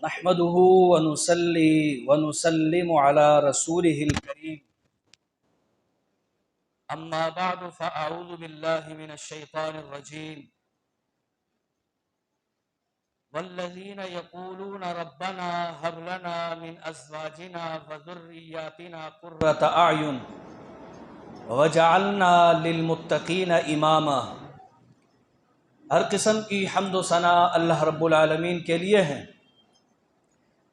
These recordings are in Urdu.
نحمده ونصلي ونسلم على رسوله الكريم أما بعد فأعوذ بالله من الشيطان الرجيم والذين يقولون ربنا هب لنا من أزواجنا وذرياتنا قرة أعين وجعلنا للمتقين إماما۔ ہر قسم کی حمد و ثنا اللہ رب العالمین کے لیے ہے،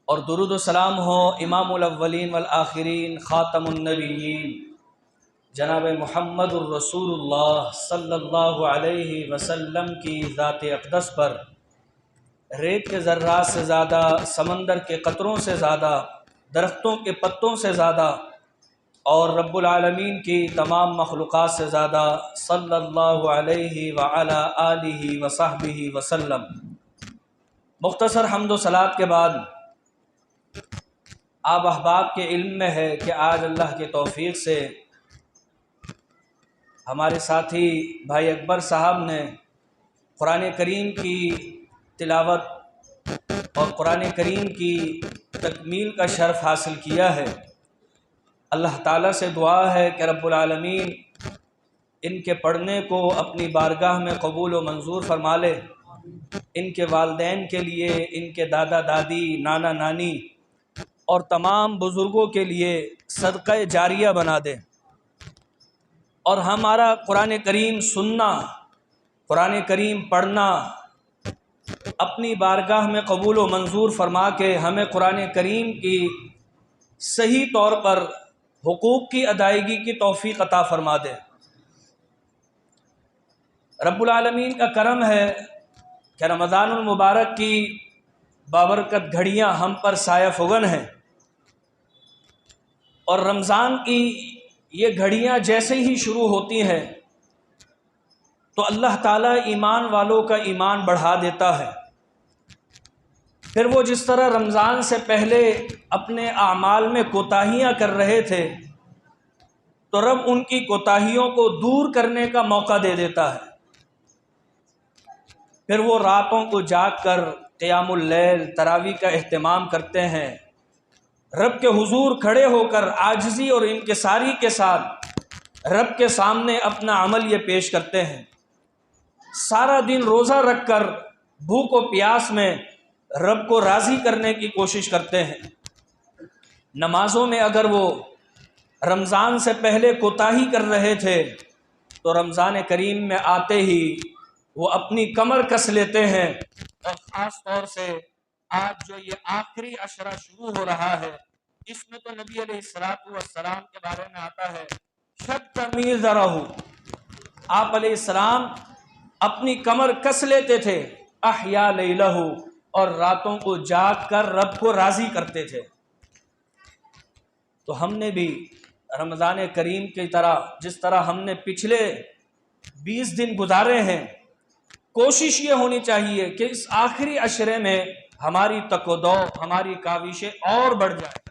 اور درود و سلام ہو امام الاولین والآخرین خاتم النبیین جناب محمد الرسول اللہ صلی اللہ علیہ وسلم کی ذات اقدس پر۔ ریت کے ذرات سے زیادہ، سمندر کے قطروں سے زیادہ، درختوں کے پتوں سے زیادہ، اور رب العالمین کی تمام مخلوقات سے زیادہ صلی اللہ علیہ وعلی آلہ وصحبہ وسلم۔ مختصر حمد و صلات کے بعد آپ احباب کے علم میں ہے کہ آج اللہ کی توفیق سے ہمارے ساتھی بھائی اکبر صاحب نے قرآن کریم کی تلاوت اور قرآن کریم کی تکمیل کا شرف حاصل کیا ہے۔ اللہ تعالیٰ سے دعا ہے کہ رب العالمین ان کے پڑھنے کو اپنی بارگاہ میں قبول و منظور فرما لے، ان کے والدین کے لیے، ان کے دادا دادی، نانا نانی اور تمام بزرگوں کے لیے صدقہ جاریہ بنا دے، اور ہمارا قرآن کریم سننا، قرآن کریم پڑھنا اپنی بارگاہ میں قبول و منظور فرما کے ہمیں قرآن کریم کی صحیح طور پر حقوق کی ادائیگی کی توفیق عطا فرما دے۔ رب العالمین کا کرم ہے کہ رمضان المبارک کی بابرکت گھڑیاں ہم پر سایہ فگن ہیں، اور رمضان کی یہ گھڑیاں جیسے ہی شروع ہوتی ہیں تو اللہ تعالیٰ ایمان والوں کا ایمان بڑھا دیتا ہے۔ پھر وہ جس طرح رمضان سے پہلے اپنے اعمال میں کوتاہیاں کر رہے تھے تو رب ان کی کوتاہیوں کو دور کرنے کا موقع دے دیتا ہے۔ پھر وہ راتوں کو جاگ کر قیام اللیل، تراویح کا اہتمام کرتے ہیں، رب کے حضور کھڑے ہو کر عاجزی اور انکساری کے ساتھ رب کے سامنے اپنا عمل یہ پیش کرتے ہیں۔ سارا دن روزہ رکھ کر بھوک و پیاس میں رب کو راضی کرنے کی کوشش کرتے ہیں۔ نمازوں میں اگر وہ رمضان سے پہلے کوتاہی کر رہے تھے تو رمضان کریم میں آتے ہی وہ اپنی کمر کس لیتے ہیں، اور خاص طور سے آج جو یہ آخری عشرہ شروع ہو رہا ہے اس میں تو نبی علیہ السلام کے بارے میں آتا ہے شد میزرہ، آپ علیہ السلام اپنی کمر کس لیتے تھے، احیا لیلہ، اور راتوں کو جاگ کر رب کو راضی کرتے تھے۔ تو ہم نے بھی رمضان کریم کی طرح، جس طرح ہم نے پچھلے 20 دن گزارے ہیں، کوشش یہ ہونی چاہیے کہ اس آخری عشرے میں ہماری تک و دو، ہماری کاوشیں اور بڑھ جائیں،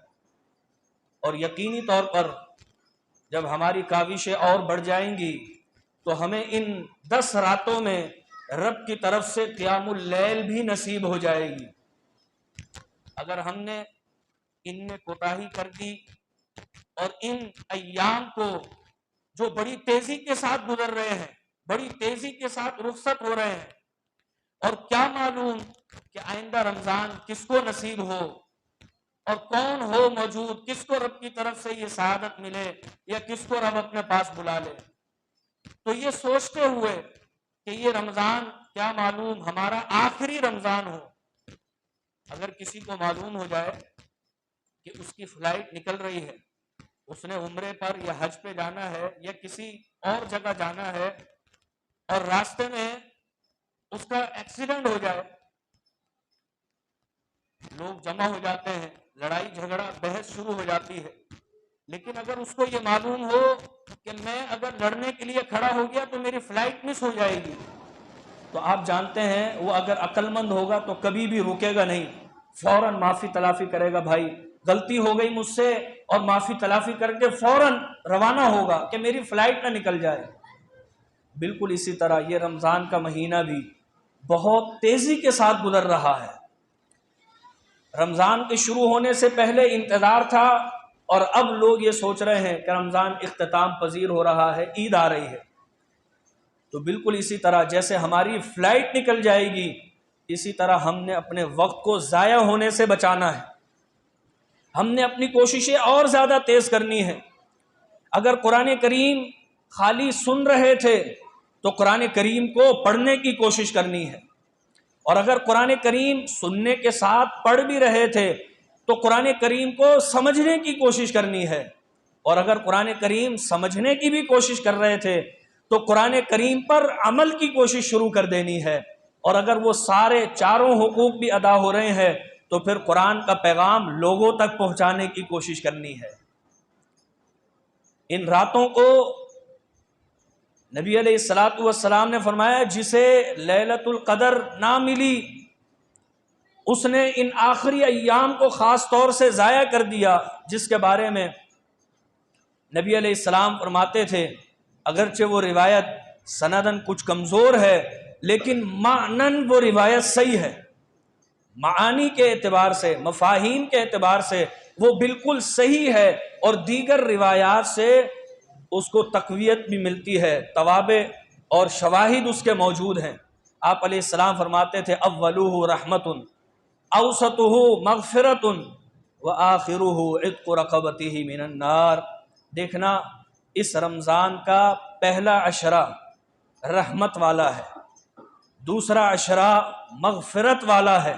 اور یقینی طور پر جب ہماری کاوشیں اور بڑھ جائیں گی تو ہمیں ان 10 راتوں میں رب کی طرف سے قیام اللیل بھی نصیب ہو جائے گی۔ اگر ہم نے ان میں کوتاہی کر دی اور ان ایام کو جو بڑی تیزی کے ساتھ گزر رہے ہیں، بڑی تیزی کے ساتھ رخصت ہو رہے ہیں، اور کیا معلوم کہ آئندہ رمضان کس کو نصیب ہو اور کون ہو موجود، کس کو رب کی طرف سے یہ سعادت ملے یا کس کو رب اپنے پاس بلا لے۔ تو یہ سوچتے ہوئے کہ یہ رمضان کیا معلوم ہمارا آخری رمضان ہو، اگر کسی کو معلوم ہو جائے کہ اس کی فلائٹ نکل رہی ہے، اس نے عمرے پر یا حج پہ جانا ہے یا کسی اور جگہ جانا ہے، اور راستے میں اس کا ایکسیڈنٹ ہو جائے، لوگ جمع ہو جاتے ہیں، لڑائی جھگڑا بحث شروع ہو جاتی ہے، لیکن اگر اس کو یہ معلوم ہو کہ میں اگر لڑنے کے لیے کھڑا ہو گیا تو میری فلائٹ مس ہو جائے گی، تو آپ جانتے ہیں وہ اگر عقل مند ہوگا تو کبھی بھی رکے گا نہیں، فوراً معافی تلافی کرے گا، بھائی غلطی ہو گئی مجھ سے، اور معافی تلافی کر کے فوراً روانہ ہوگا کہ میری فلائٹ نہ نکل جائے۔ بالکل اسی طرح یہ رمضان کا مہینہ بھی بہت تیزی کے ساتھ گزر رہا ہے۔ رمضان کے شروع ہونے سے پہلے انتظار تھا، اور اب لوگ یہ سوچ رہے ہیں کہ رمضان اختتام پذیر ہو رہا ہے، عید آ رہی ہے۔ تو بالکل اسی طرح جیسے ہماری فلائٹ نکل جائے گی، اسی طرح ہم نے اپنے وقت کو ضائع ہونے سے بچانا ہے۔ ہم نے اپنی کوششیں اور زیادہ تیز کرنی ہے۔ اگر قرآن کریم خالی سن رہے تھے تو قرآن کریم کو پڑھنے کی کوشش کرنی ہے، اور اگر قرآن کریم سننے کے ساتھ پڑھ بھی رہے تھے تو قرآن کریم کو سمجھنے کی کوشش کرنی ہے، اور اگر قرآن کریم سمجھنے کی بھی کوشش کر رہے تھے تو قرآن کریم پر عمل کی کوشش شروع کر دینی ہے، اور اگر وہ سارے چاروں حقوق بھی ادا ہو رہے ہیں تو پھر قرآن کا پیغام لوگوں تک پہنچانے کی کوشش کرنی ہے۔ ان راتوں کو نبی علیہ الصلوۃ والسلام نے فرمایا جسے لیلۃ القدر نہ ملی اس نے ان آخری ایام کو خاص طور سے ضائع کر دیا، جس کے بارے میں نبی علیہ السلام فرماتے تھے اگرچہ وہ روایت سندن کچھ کمزور ہے لیکن معنن وہ روایت صحیح ہے، معانی کے اعتبار سے، مفاہیم کے اعتبار سے وہ بالکل صحیح ہے، اور دیگر روایات سے اس کو تقویت بھی ملتی ہے، توابع اور شواہد اس کے موجود ہیں۔ آپ علیہ السلام فرماتے تھے اولہ رحمت اوسطہ مغفرت وآخرہ عتق رقبتہ من النار۔ دیکھنا اس رمضان کا پہلا عشرہ رحمت والا ہے، دوسرا عشرہ مغفرت والا ہے،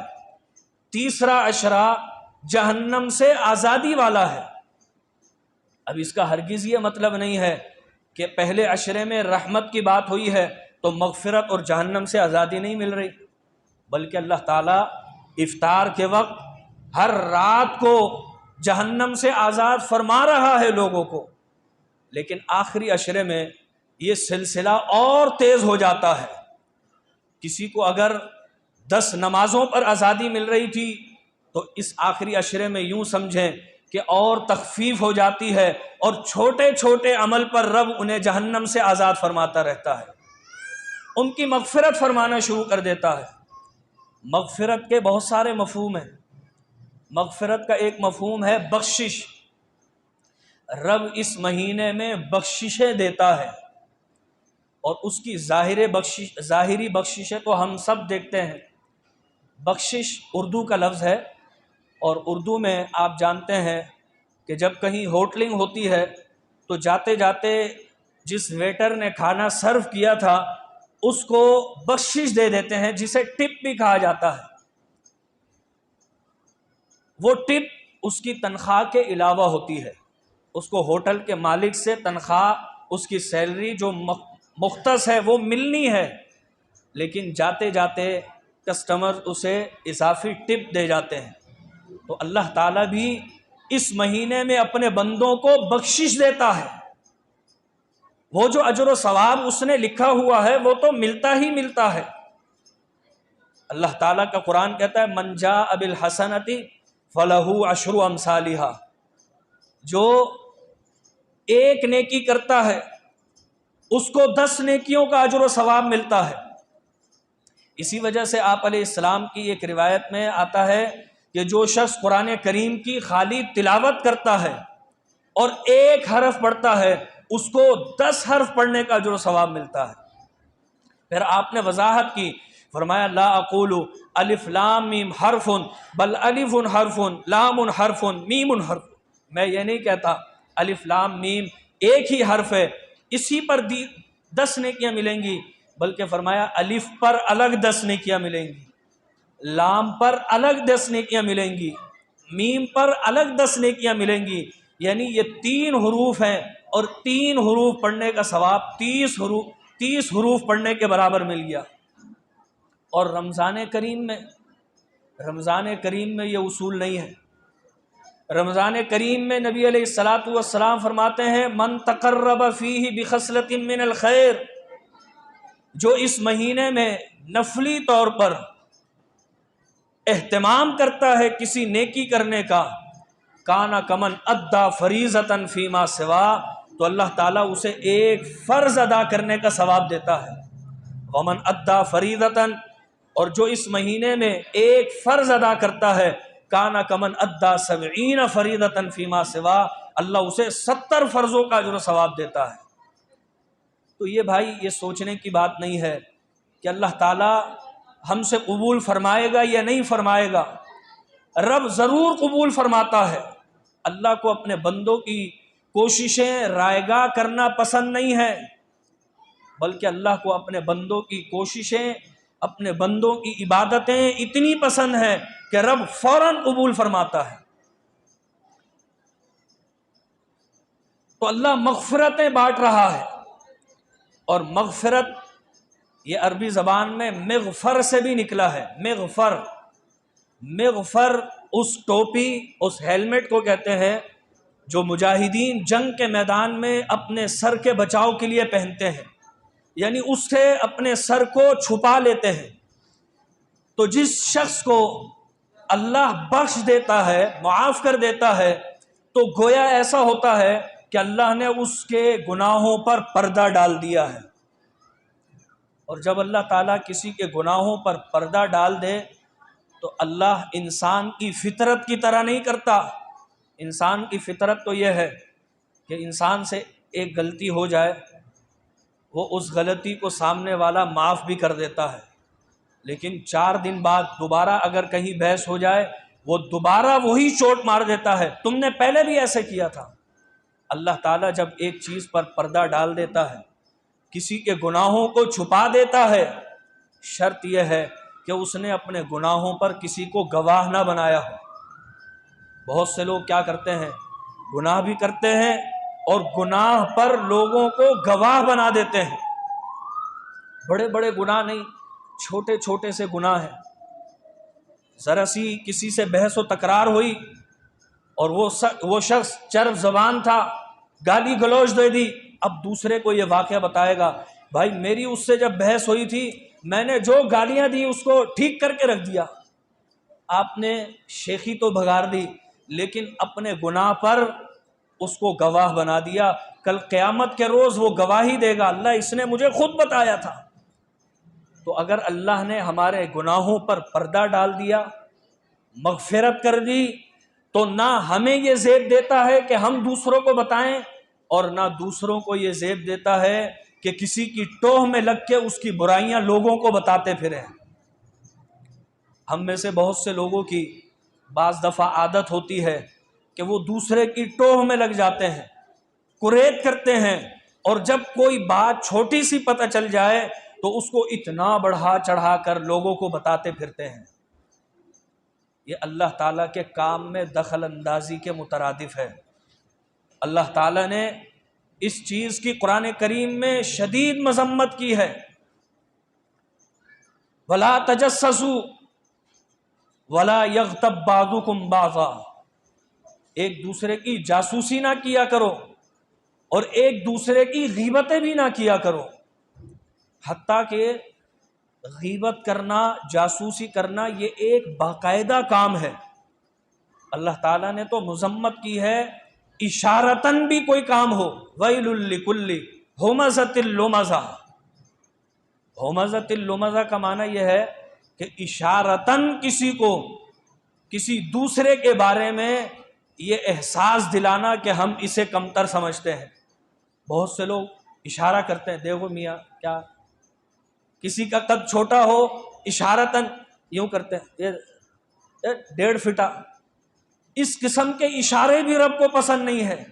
تیسرا عشرہ جہنم سے آزادی والا ہے۔ اب اس کا ہرگز یہ مطلب نہیں ہے کہ پہلے عشرے میں رحمت کی بات ہوئی ہے تو مغفرت اور جہنم سے آزادی نہیں مل رہی، بلکہ اللہ تعالیٰ افطار کے وقت ہر رات کو جہنم سے آزاد فرما رہا ہے لوگوں کو، لیکن آخری عشرے میں یہ سلسلہ اور تیز ہو جاتا ہے۔ کسی کو اگر 10 نمازوں پر آزادی مل رہی تھی تو اس آخری عشرے میں یوں سمجھیں کہ اور تخفیف ہو جاتی ہے، اور چھوٹے چھوٹے عمل پر رب انہیں جہنم سے آزاد فرماتا رہتا ہے، ان کی مغفرت فرمانا شروع کر دیتا ہے۔ مغفرت کے بہت سارے مفہوم ہیں۔ مغفرت کا ایک مفہوم ہے بخشش، رب اس مہینے میں بخششیں دیتا ہے، اور اس کی ظاہری بخششیں تو ہم سب دیکھتے ہیں۔ بخشش اردو کا لفظ ہے، اور اردو میں آپ جانتے ہیں کہ جب کہیں ہوٹلنگ ہوتی ہے تو جاتے جاتے جس ویٹر نے کھانا سرو کیا تھا اس کو بخشش دے دیتے ہیں، جسے ٹپ بھی کہا جاتا ہے۔ وہ ٹپ اس کی تنخواہ کے علاوہ ہوتی ہے، اس کو ہوٹل کے مالک سے تنخواہ، اس کی سیلری جو مختص ہے وہ ملنی ہے، لیکن جاتے جاتے کسٹمر اسے اضافی ٹپ دے جاتے ہیں۔ تو اللہ تعالیٰ بھی اس مہینے میں اپنے بندوں کو بخشش دیتا ہے، وہ جو اجر و ثواب اس نے لکھا ہوا ہے وہ تو ملتا ہی ملتا ہے۔ اللہ تعالیٰ کا قرآن کہتا ہے من جاء بالحسنۃ فلہ عشر امثالھا، جو ایک نیکی کرتا ہے اس کو 10 نیکیوں کا اجر و ثواب ملتا ہے۔ اسی وجہ سے آپ علیہ السلام کی ایک روایت میں آتا ہے کہ جو شخص قرآن کریم کی خالی تلاوت کرتا ہے اور ایک حرف پڑھتا ہے اس کو 10 حرف پڑھنے کا اجر و ثواب ملتا ہے۔ پھر آپ نے وضاحت کی، فرمایا لا اقول الف لام میم حرف بل الف حرف لام حرف میم حرف، میں یہ نہیں کہتا الف لام میم ایک ہی حرف ہے اسی پر 10 نیکیاں ملیں گی، بلکہ فرمایا الف پر الگ 10 نیکیاں ملیں گی، لام پر الگ 10 نیکیاں ملیں گی، میم پر الگ 10 نیکیاں ملیں گی، یعنی یہ 3 حروف ہیں، اور 3 حروف پڑھنے کا ثواب 30 حروف پڑھنے کے برابر مل گیا۔ اور رمضان کریم میں یہ اصول نہیں ہے۔ رمضان کریم میں نبی علیہ الصلوۃ والسلام فرماتے ہیں من تقرب فیہ بخصلۃ من الخیر، جو اس مہینے میں نفلی طور پر اہتمام کرتا ہے کسی نیکی کرنے کا، کانا کمن ادا فریضۃ فیما سوا، تو اللہ تعالیٰ اسے ایک فرض ادا کرنے کا ثواب دیتا ہے۔ ومن ادا فریضۃ، اور جو اس مہینے میں ایک فرض ادا کرتا ہے کانا کمن ادا 70 فریضۃ فیما سوا، اللہ اسے 70 فرضوں کا اجر و ثواب دیتا ہے۔ تو یہ بھائی یہ سوچنے کی بات نہیں ہے کہ اللہ تعالیٰ ہم سے قبول فرمائے گا یا نہیں فرمائے گا۔ رب ضرور قبول فرماتا ہے۔ اللہ کو اپنے بندوں کی کوششیں رائگاں کرنا پسند نہیں ہے، بلکہ اللہ کو اپنے بندوں کی کوششیں، اپنے بندوں کی عبادتیں اتنی پسند ہیں کہ رب فوراً قبول فرماتا ہے۔ تو اللہ مغفرتیں بانٹ رہا ہے، اور مغفرت یہ عربی زبان میں مغفر سے بھی نکلا ہے۔ مغفر اس ٹوپی، اس ہیلمٹ کو کہتے ہیں جو مجاہدین جنگ کے میدان میں اپنے سر کے بچاؤ کے لیے پہنتے ہیں، یعنی اس سے اپنے سر کو چھپا لیتے ہیں۔ تو جس شخص کو اللہ بخش دیتا ہے، معاف کر دیتا ہے، تو گویا ایسا ہوتا ہے کہ اللہ نے اس کے گناہوں پر پردہ ڈال دیا ہے۔ اور جب اللہ تعالیٰ کسی کے گناہوں پر پردہ ڈال دے تو اللہ انسان کی فطرت کی طرح نہیں کرتا۔ انسان کی فطرت تو یہ ہے کہ انسان سے ایک غلطی ہو جائے، وہ اس غلطی کو سامنے والا معاف بھی کر دیتا ہے، لیکن 4 دن بعد دوبارہ اگر کہیں بحث ہو جائے وہ دوبارہ وہی چوٹ مار دیتا ہے، تم نے پہلے بھی ایسے کیا تھا۔ اللہ تعالیٰ جب ایک چیز پر پردہ ڈال دیتا ہے، کسی کے گناہوں کو چھپا دیتا ہے، شرط یہ ہے کہ اس نے اپنے گناہوں پر کسی کو گواہ نہ بنایا ہو۔ بہت سے لوگ کیا کرتے ہیں، گناہ بھی کرتے ہیں اور گناہ پر لوگوں کو گواہ بنا دیتے ہیں۔ بڑے بڑے گناہ نہیں، چھوٹے چھوٹے سے گناہ ہیں۔ ذرا سی کسی سے بحث و تکرار ہوئی اور وہ شخص چرب زبان تھا، گالی گلوچ دے دی، اب دوسرے کو یہ واقعہ بتائے گا، بھائی میری اس سے جب بحث ہوئی تھی میں نے جو گالیاں دی اس کو ٹھیک کر کے رکھ دیا۔ آپ نے شیخی تو بگاڑ دی لیکن اپنے گناہ پر اس کو گواہ بنا دیا، کل قیامت کے روز وہ گواہی دے گا، اللہ اس نے مجھے خود بتایا تھا۔ تو اگر اللہ نے ہمارے گناہوں پر پردہ ڈال دیا، مغفرت کر دی، تو نہ ہمیں یہ زیب دیتا ہے کہ ہم دوسروں کو بتائیں، اور نہ دوسروں کو یہ زیب دیتا ہے کہ کسی کی ٹوہ میں لگ کے اس کی برائیاں لوگوں کو بتاتے پھریں۔ ہم میں سے بہت سے لوگوں کی بعض دفعہ عادت ہوتی ہے کہ وہ دوسرے کی ٹوہ میں لگ جاتے ہیں، کریت کرتے ہیں، اور جب کوئی بات چھوٹی سی پتہ چل جائے تو اس کو اتنا بڑھا چڑھا کر لوگوں کو بتاتے پھرتے ہیں۔ یہ اللہ تعالیٰ کے کام میں دخل اندازی کے مترادف ہے۔ اللہ تعالیٰ نے اس چیز کی قرآن کریم میں شدید مذمت کی ہے۔ وَلَا تَجَسَّسُوا وَلَا يَغْتَبْ بَعْضُكُمْ بَعْضًا، ایک دوسرے کی جاسوسی نہ کیا کرو اور ایک دوسرے کی غیبتیں بھی نہ کیا کرو۔ حتیٰ کہ غیبت کرنا، جاسوسی کرنا یہ ایک باقاعدہ کام ہے۔ اللہ تعالیٰ نے تو مذمت کی ہے، اشارتاً بھی کوئی کام ہو، وَيْلٌ لِكُلِّ ہُمَزَةٍ لُمَزَةٍ۔ ہُمَزَةٍ لُمَزَةٍ کا معنی یہ ہے کہ اشارتاً کسی کو کسی دوسرے کے بارے میں یہ احساس دلانا کہ ہم اسے کمتر سمجھتے ہیں۔ بہت سے لوگ اشارہ کرتے ہیں، دیکھو میاں کیا، کسی کا قد چھوٹا ہو اشارتاً یوں کرتے ہیں، یہ 1.5 فٹا۔ اس قسم کے اشارے بھی رب کو پسند نہیں ہے۔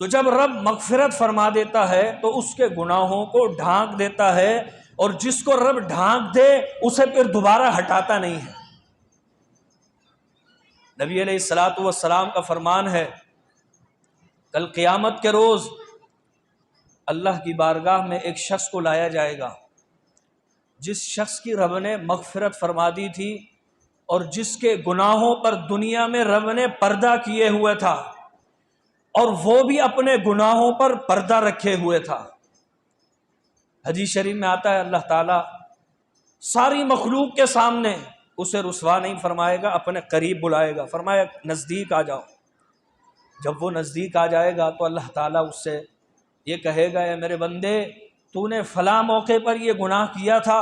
تو جب رب مغفرت فرما دیتا ہے تو اس کے گناہوں کو ڈھانک دیتا ہے، اور جس کو رب ڈھانک دے اسے پھر دوبارہ ہٹاتا نہیں ہے۔ نبی علیہ الصلوۃ والسلام کا فرمان ہے، کل قیامت کے روز اللہ کی بارگاہ میں ایک شخص کو لایا جائے گا، جس شخص کی رب نے مغفرت فرما دی تھی اور جس کے گناہوں پر دنیا میں رب نے پردہ کیے ہوئے تھا، اور وہ بھی اپنے گناہوں پر پردہ رکھے ہوئے تھا۔ حدیث شریف میں آتا ہے اللہ تعالیٰ ساری مخلوق کے سامنے اسے رسوا نہیں فرمائے گا، اپنے قریب بلائے گا، فرمایا نزدیک آ جاؤ۔ جب وہ نزدیک آ جائے گا تو اللہ تعالیٰ اس سے یہ کہے گا، اے میرے بندے تو نے فلاں موقع پر یہ گناہ کیا تھا۔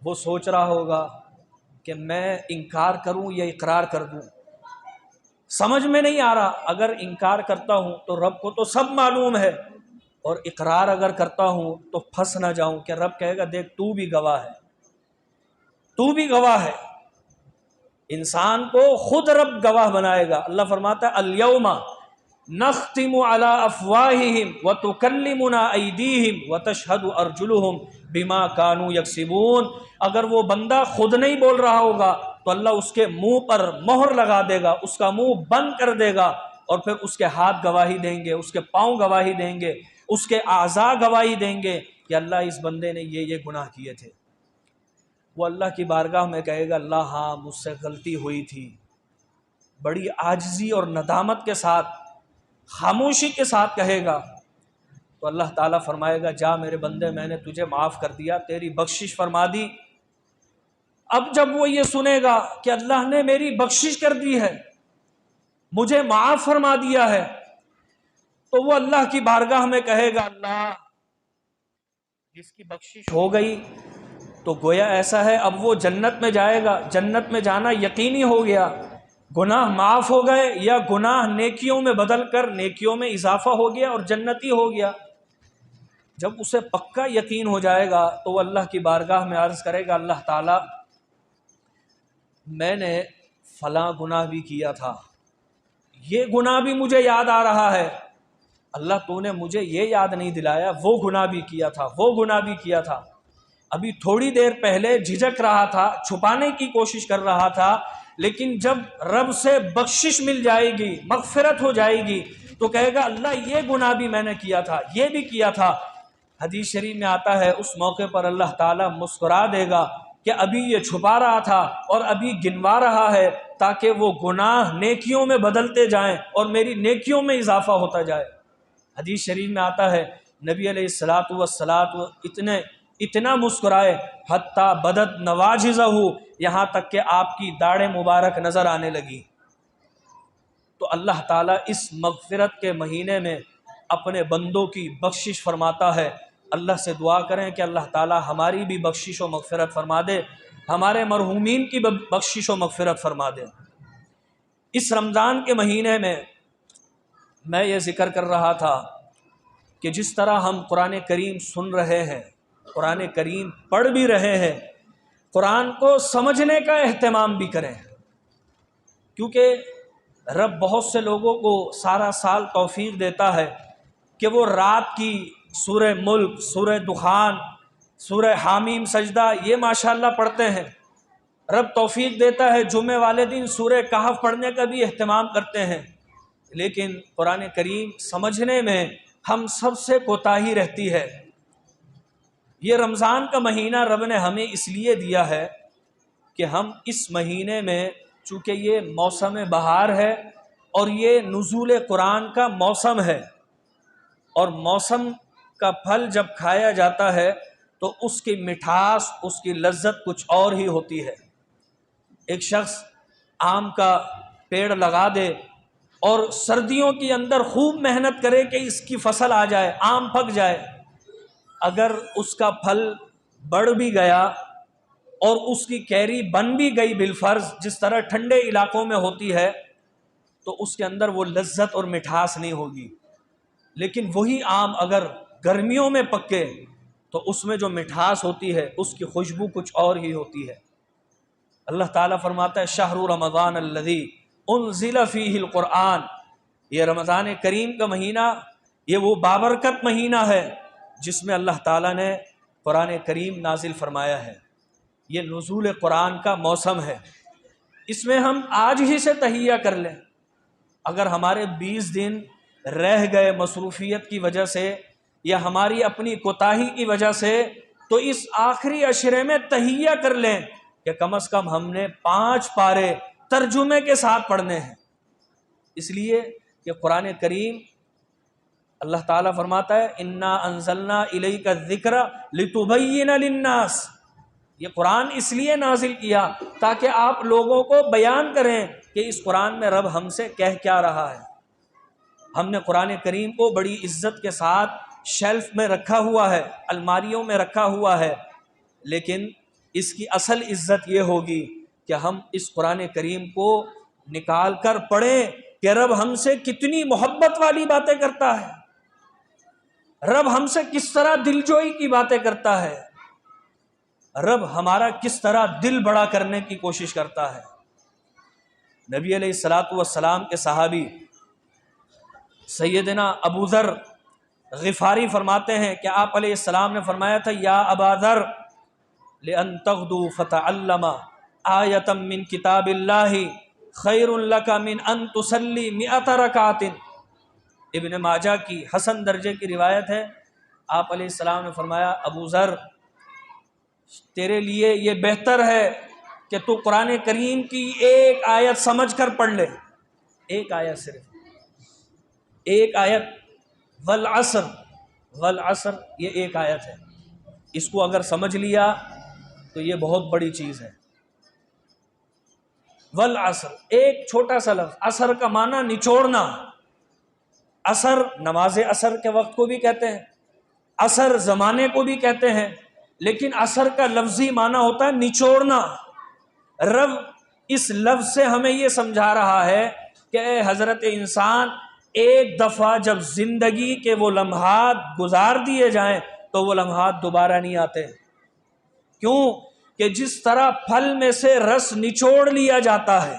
وہ سوچ رہا ہوگا کہ میں انکار کروں یا اقرار کر دوں، سمجھ میں نہیں آ رہا۔ اگر انکار کرتا ہوں تو رب کو تو سب معلوم ہے، اور اقرار اگر کرتا ہوں تو پھنس نہ جاؤں کہ رب کہے گا دیکھ تو بھی گواہ ہے، تو بھی گواہ ہے۔ انسان کو خود رب گواہ بنائے گا۔ اللہ فرماتا ہے الیوم نختم علی افواہہم وتکلمنا ایدیہم وتشہد ارجلہم بما کانوا یکسبون۔ اگر وہ بندہ خود نہیں بول رہا ہوگا تو اللہ اس کے منہ پر مہر لگا دے گا، اس کا منہ بند کر دے گا، اور پھر اس کے ہاتھ گواہی دیں گے، اس کے پاؤں گواہی دیں گے، اس کے اعضاء گواہی دیں گے کہ اللہ اس بندے نے یہ گناہ کیے تھے۔ وہ اللہ کی بارگاہ میں کہے گا اللہ ہاں مجھ سے غلطی ہوئی تھی، بڑی عاجزی اور ندامت کے ساتھ، خاموشی کے ساتھ کہے گا۔ تو اللہ تعالیٰ فرمائے گا جا میرے بندے میں نے تجھے معاف کر دیا، تیری بخشش فرما دی۔ اب جب وہ یہ سنے گا کہ اللہ نے میری بخشش کر دی ہے، مجھے معاف فرما دیا ہے، تو وہ اللہ کی بارگاہ میں کہے گا اللہ جس کی بخشش ہو گئی تو گویا ایسا ہے اب وہ جنت میں جائے گا، جنت میں جانا یقینی ہو گیا، گناہ معاف ہو گئے، یا گناہ نیکیوں میں بدل کر نیکیوں میں اضافہ ہو گیا اور جنتی ہو گیا۔ جب اسے پکا یقین ہو جائے گا تو وہ اللہ کی بارگاہ میں عرض کرے گا اللہ تعالیٰ میں نے فلاں گناہ بھی کیا تھا، یہ گناہ بھی مجھے یاد آ رہا ہے، اللہ تو نے مجھے یہ یاد نہیں دلایا وہ گناہ بھی کیا تھا، وہ گناہ بھی کیا تھا، ابھی تھوڑی دیر پہلے جھجک رہا تھا، چھپانے کی کوشش کر رہا تھا، لیکن جب رب سے بخشش مل جائے گی، مغفرت ہو جائے گی تو کہے گا اللہ یہ گناہ بھی میں نے کیا تھا، یہ بھی کیا تھا۔ حدیث شریف میں آتا ہے اس موقع پر اللہ تعالیٰ مسکرا دے گا کہ ابھی یہ چھپا رہا تھا اور ابھی گنوا رہا ہے تاکہ وہ گناہ نیکیوں میں بدلتے جائیں اور میری نیکیوں میں اضافہ ہوتا جائے۔ حدیث شریف میں آتا ہے نبی علیہ الصلاۃ والسلام اتنا مسکرائے حتیٰ بدت نواجذہ، یہاں تک کہ آپ کی داڑھ مبارک نظر آنے لگی۔ تو اللہ تعالیٰ اس مغفرت کے مہینے میں اپنے بندوں کی بخشش فرماتا ہے۔ اللہ سے دعا کریں کہ اللہ تعالیٰ ہماری بھی بخشش و مغفرت فرما دے، ہمارے مرحومین کی بخشش و مغفرت فرما دے۔ اس رمضان کے مہینے میں یہ ذکر کر رہا تھا کہ جس طرح ہم قرآن کریم سن رہے ہیں، قرآن کریم پڑھ بھی رہے ہیں، قرآن کو سمجھنے کا اہتمام بھی کریں، کیونکہ رب بہت سے لوگوں کو سارا سال توفیق دیتا ہے کہ وہ رات کی سورہ ملک، سورہ دخان، سورہ حامیم سجدہ یہ ماشاءاللہ پڑھتے ہیں۔ رب توفیق دیتا ہے جمعے والے دن سورہ کہف پڑھنے کا بھی اہتمام کرتے ہیں، لیکن قرآن کریم سمجھنے میں ہم سب سے کوتاہی رہتی ہے۔ یہ رمضان کا مہینہ رب نے ہمیں اس لیے دیا ہے کہ ہم اس مہینے میں، چونکہ یہ موسم بہار ہے اور یہ نزول قرآن کا موسم ہے، اور موسم کا پھل جب کھایا جاتا ہے تو اس کی مٹھاس، اس کی لذت کچھ اور ہی ہوتی ہے۔ ایک شخص آم کا پیڑ لگا دے اور سردیوں کے اندر خوب محنت کرے کہ اس کی فصل آ جائے، آم پک جائے، اگر اس کا پھل بڑھ بھی گیا اور اس کی کیری بن بھی گئی بالفرض جس طرح ٹھنڈے علاقوں میں ہوتی ہے، تو اس کے اندر وہ لذت اور مٹھاس نہیں ہوگی۔ لیکن وہی آم اگر گرمیوں میں پکے تو اس میں جو مٹھاس ہوتی ہے اس کی خوشبو کچھ اور ہی ہوتی ہے۔ اللہ تعالیٰ فرماتا ہے شہر رمضان الذی انزل فیہ القرآن، یہ رمضان کریم کا مہینہ، یہ وہ بابرکت مہینہ ہے جس میں اللہ تعالیٰ نے قرآن کریم نازل فرمایا ہے۔ یہ نزول قرآن کا موسم ہے، اس میں ہم آج ہی سے تہیہ کر لیں۔ اگر ہمارے 20 دن رہ گئے مصروفیت کی وجہ سے یا ہماری اپنی کوتاہی کی وجہ سے، تو اس آخری عشرے میں تہیہ کر لیں کہ کم از کم ہم نے 5 پارے ترجمے کے ساتھ پڑھنے ہیں، اس لیے کہ قرآن کریم اللہ تعالیٰ فرماتا ہے انا انزلنا الیک الذکر لتبین للناس، یہ قرآن اس لیے نازل کیا تاکہ آپ لوگوں کو بیان کریں کہ اس قرآن میں رب ہم سے کہہ کیا رہا ہے۔ ہم نے قرآن کریم کو بڑی عزت کے ساتھ شیلف میں رکھا ہوا ہے، الماریوں میں رکھا ہوا ہے، لیکن اس کی اصل عزت یہ ہوگی کہ ہم اس قرآن کریم کو نکال کر پڑھیں کہ رب ہم سے کتنی محبت والی باتیں کرتا ہے، رب ہم سے کس طرح دلجوئی کی باتیں کرتا ہے، رب ہمارا کس طرح دل بڑا کرنے کی کوشش کرتا ہے۔ نبی علیہ الصلوۃ والسلام کے صحابی سیدنا ابو ذر غفاری فرماتے ہیں کہ آپ علیہ السلام نے فرمایا تھا، یا ابا ذر لأن تغدو فتعلم آیۃ من کتاب اللہ خیر لک من ان تصلی 100 رکعۃ۔ ابن ماجہ کی حسن درجے کی روایت ہے، آپ علیہ السلام نے فرمایا، ابو ذر تیرے لیے یہ بہتر ہے کہ تو قرآن کریم کی ایک آیت سمجھ کر پڑھ لے، ایک آیت، صرف ایک آیت، والعصر، والعصر یہ ایک آیت ہے، اس کو اگر سمجھ لیا تو یہ بہت بڑی چیز ہے۔ والعصر ایک چھوٹا سا لفظ، عصر کا معنی نچوڑنا، عصر نماز عصر کے وقت کو بھی کہتے ہیں، عصر زمانے کو بھی کہتے ہیں، لیکن عصر کا لفظی معنی ہوتا ہے نچوڑنا۔ رب اس لفظ سے ہمیں یہ سمجھا رہا ہے کہ اے حضرت انسان، ایک دفعہ جب زندگی کے وہ لمحات گزار دیے جائیں تو وہ لمحات دوبارہ نہیں آتے۔ کیوں کہ جس طرح پھل میں سے رس نچوڑ لیا جاتا ہے،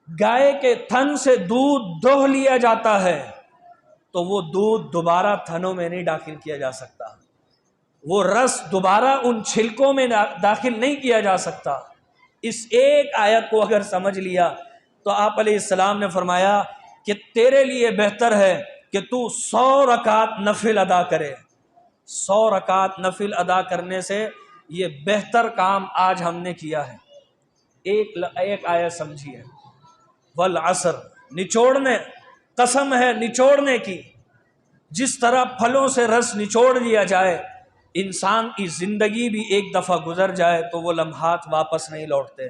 گائے کے تھن سے دودھ دوہ لیا جاتا ہے، تو وہ دودھ دوبارہ تھنوں میں نہیں داخل کیا جا سکتا، وہ رس دوبارہ ان چھلکوں میں داخل نہیں کیا جا سکتا۔ اس ایک آیت کو اگر سمجھ لیا تو آپ علیہ السلام نے فرمایا کہ تیرے لیے بہتر ہے کہ تو 100 رکعت نفل ادا کرے۔ 100 رکعت نفل ادا کرنے سے یہ بہتر کام آج ہم نے کیا ہے۔ ایک آیت سمجھیے، والعصر، نچوڑنے، قسم ہے نچوڑنے کی، جس طرح پھلوں سے رس نچوڑ دیا جائے، انسان کی زندگی بھی ایک دفعہ گزر جائے تو وہ لمحات واپس نہیں لوٹتے،